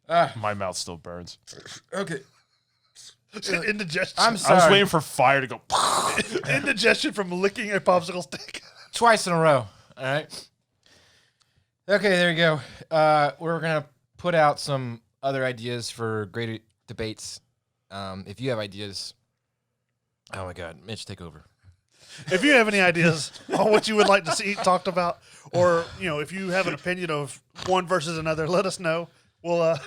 Speaker 1: My mouth still burns.
Speaker 3: Okay.
Speaker 2: Indigestion.
Speaker 3: I'm
Speaker 1: I
Speaker 3: sorry.
Speaker 1: was waiting for fire to go.
Speaker 2: Indigestion from licking a popsicle stick.
Speaker 3: Twice in a row. All right. Okay, there you go. We're going to put out some other ideas for great debates. If you have ideas. Oh, my God. Mitch, take over.
Speaker 2: If you have any ideas on what you would like to see talked about, or if you have an opinion of one versus another, let us know. We'll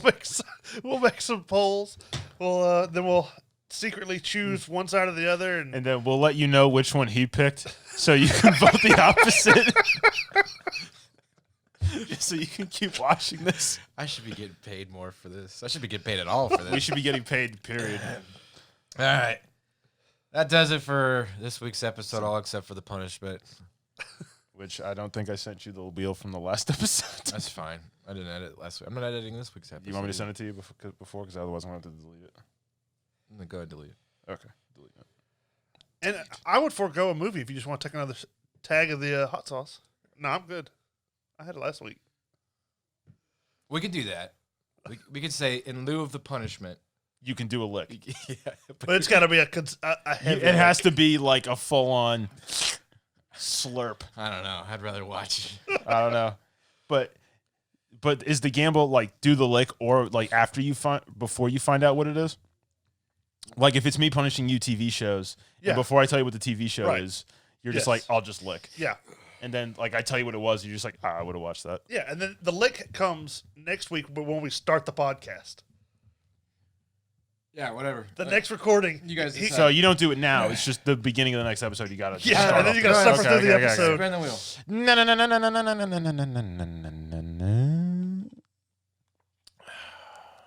Speaker 2: make some polls. Then we'll secretly choose one side or the other, and
Speaker 1: And then we'll let you know which one he picked, so you can vote the opposite. Just so you can keep watching this.
Speaker 3: I should be getting paid more for this. I should be getting paid at all for this.
Speaker 1: We should be getting paid, period.
Speaker 3: All right. That does it for this week's episode, all except for the punishment.
Speaker 1: Which I don't think I sent you the wheel from the last episode.
Speaker 3: That's fine. I didn't edit last week. I'm not editing this week's episode.
Speaker 1: You want me to send it to you before? Because otherwise I'm going to have to delete it.
Speaker 3: I'm going to go ahead and delete it.
Speaker 1: Okay. Delete it.
Speaker 2: and I would forego a movie if you just want to take another tag of the hot sauce. No, I'm good. I had it last week.
Speaker 3: We could do that. We could say, in lieu of the punishment.
Speaker 1: You can do a lick.
Speaker 3: Yeah,
Speaker 2: But it's got to be a heavy.
Speaker 1: It has to be like a full-on slurp.
Speaker 3: I don't know. I'd rather watch.
Speaker 1: I don't know. But is the gamble like do the lick or like before you find out what it is? Like if it's me punishing you TV shows,
Speaker 2: Yeah.
Speaker 1: and before I tell you what the TV show
Speaker 2: Right.
Speaker 1: is, you're just
Speaker 2: Yes.
Speaker 1: like, I'll just lick.
Speaker 2: Yeah.
Speaker 1: And then like I tell you what it was, you're just like, I would have watched that.
Speaker 2: Yeah, and then the lick comes next week when we start the podcast.
Speaker 3: Yeah, whatever.
Speaker 2: The next recording.
Speaker 3: You guys decide.
Speaker 1: So you don't do it now. It's just the beginning of the next episode. You gotta
Speaker 2: Yeah,
Speaker 1: start
Speaker 2: and then
Speaker 1: off
Speaker 2: you gotta
Speaker 1: there.
Speaker 2: suffer through the episode.
Speaker 3: Spin the wheel.
Speaker 1: No, no, no, no, no, no, no, no, no, no, no, no, no, no, no.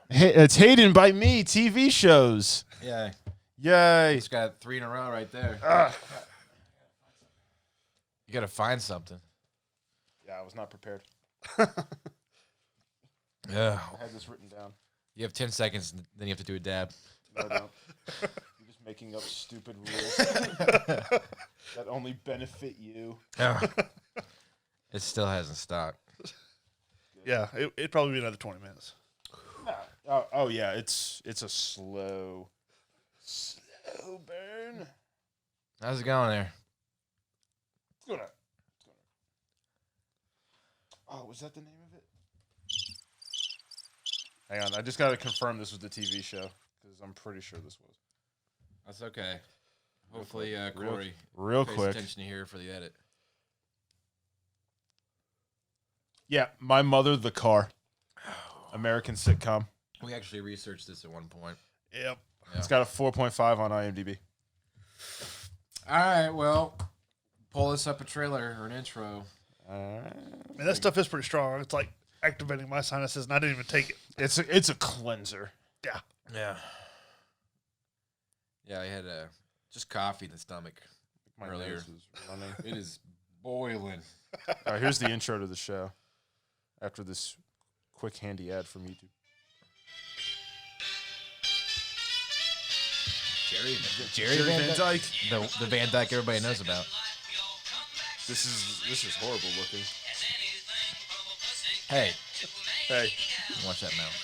Speaker 1: Hey, it's Hayden by me. TV shows.
Speaker 3: Yeah.
Speaker 1: Yay!
Speaker 3: Just got 3 in a row right there. You got to find something.
Speaker 1: Yeah, I was not prepared.
Speaker 3: Yeah.
Speaker 1: I had this written down.
Speaker 3: You have 10 seconds, then you have to do a dab.
Speaker 1: No, I don't. You're just making up stupid rules that only benefit you.
Speaker 3: It still hasn't stopped.
Speaker 2: Yeah, it'd probably be another 20 minutes.
Speaker 1: Oh yeah, it's a slow burn.
Speaker 3: How's it going there?
Speaker 1: It's going up. Oh, was that the name of it? Hang on, I just got to confirm this was the TV show because I'm pretty sure this was.
Speaker 3: That's okay. Hopefully, Corey
Speaker 1: Real
Speaker 3: pays
Speaker 1: quick.
Speaker 3: attention here for the edit.
Speaker 1: Yeah, My Mother, the Car. American sitcom.
Speaker 3: We actually researched this at one point.
Speaker 2: Yep.
Speaker 3: Yeah.
Speaker 1: It's got a 4.5 on IMDb.
Speaker 3: All right, well, pull us up a trailer or an intro.
Speaker 2: Man, that stuff is pretty strong. It's like activating my sinuses, and I didn't even take it.
Speaker 1: It's a cleanser.
Speaker 2: Yeah.
Speaker 3: Yeah. Yeah, I had just coffee in the stomach
Speaker 1: My
Speaker 3: earlier.
Speaker 1: nose is running.
Speaker 3: It is boiling.
Speaker 1: All right, here's the intro to the show. After this quick handy ad from YouTube.
Speaker 3: Jerry Van Dyke. The Van Dyke everybody knows about.
Speaker 1: This is horrible looking.
Speaker 3: Hey,
Speaker 1: Hey,
Speaker 3: watch that mouth.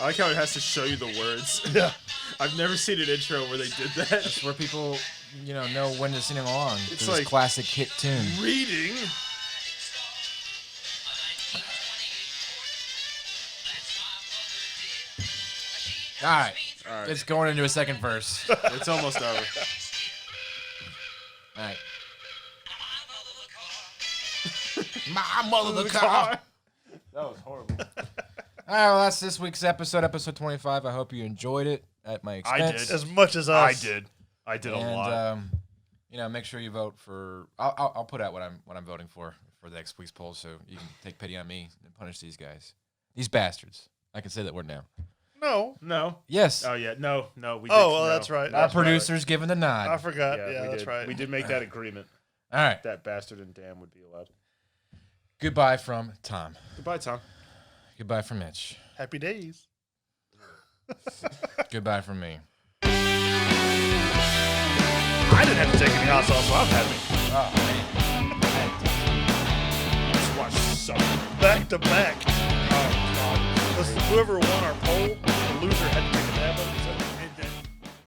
Speaker 1: I like how it has to show you the words.
Speaker 2: Yeah.
Speaker 1: I've never seen an intro where they did that.
Speaker 3: It's where people, know when to sing along.
Speaker 1: It's
Speaker 3: It's
Speaker 1: like-
Speaker 3: this classic hit tune.
Speaker 1: Reading.
Speaker 3: All right.
Speaker 1: All right,
Speaker 3: It's going into a second verse.
Speaker 1: it's almost over.
Speaker 3: All right. My mother the car.
Speaker 1: That was horrible.
Speaker 3: All right, well, that's this week's episode 25. I hope you enjoyed it at my
Speaker 1: I
Speaker 3: expense.
Speaker 1: did.
Speaker 2: As much as
Speaker 1: I
Speaker 2: us.
Speaker 1: did. I did a
Speaker 3: And
Speaker 1: lot.
Speaker 3: make sure you vote for. I'll put out what I'm voting for next week's poll, so you can take pity on me and punish these guys, these bastards. I can say that word now.
Speaker 2: No.
Speaker 1: No.
Speaker 3: Yes,
Speaker 1: Oh yeah. No. We
Speaker 2: Oh,
Speaker 1: did,
Speaker 2: well,
Speaker 1: no.
Speaker 2: that's right.
Speaker 3: our producer's giving the nod.
Speaker 2: I forgot. Yeah,
Speaker 1: we
Speaker 2: that's
Speaker 1: did.
Speaker 2: right.
Speaker 1: We did make that agreement.
Speaker 3: All right.
Speaker 1: That bastard and Dan would be allowed.
Speaker 3: Goodbye from Tom.
Speaker 1: Goodbye, Tom.
Speaker 3: Goodbye from Mitch.
Speaker 2: Happy days.
Speaker 3: Goodbye from me.
Speaker 2: I didn't have to take any hot sauce, so I'm happy.
Speaker 3: Oh man.
Speaker 1: Just watch
Speaker 2: suck. Back to back. Oh, God. Listen, whoever won our poll, the loser had to take a dab of it.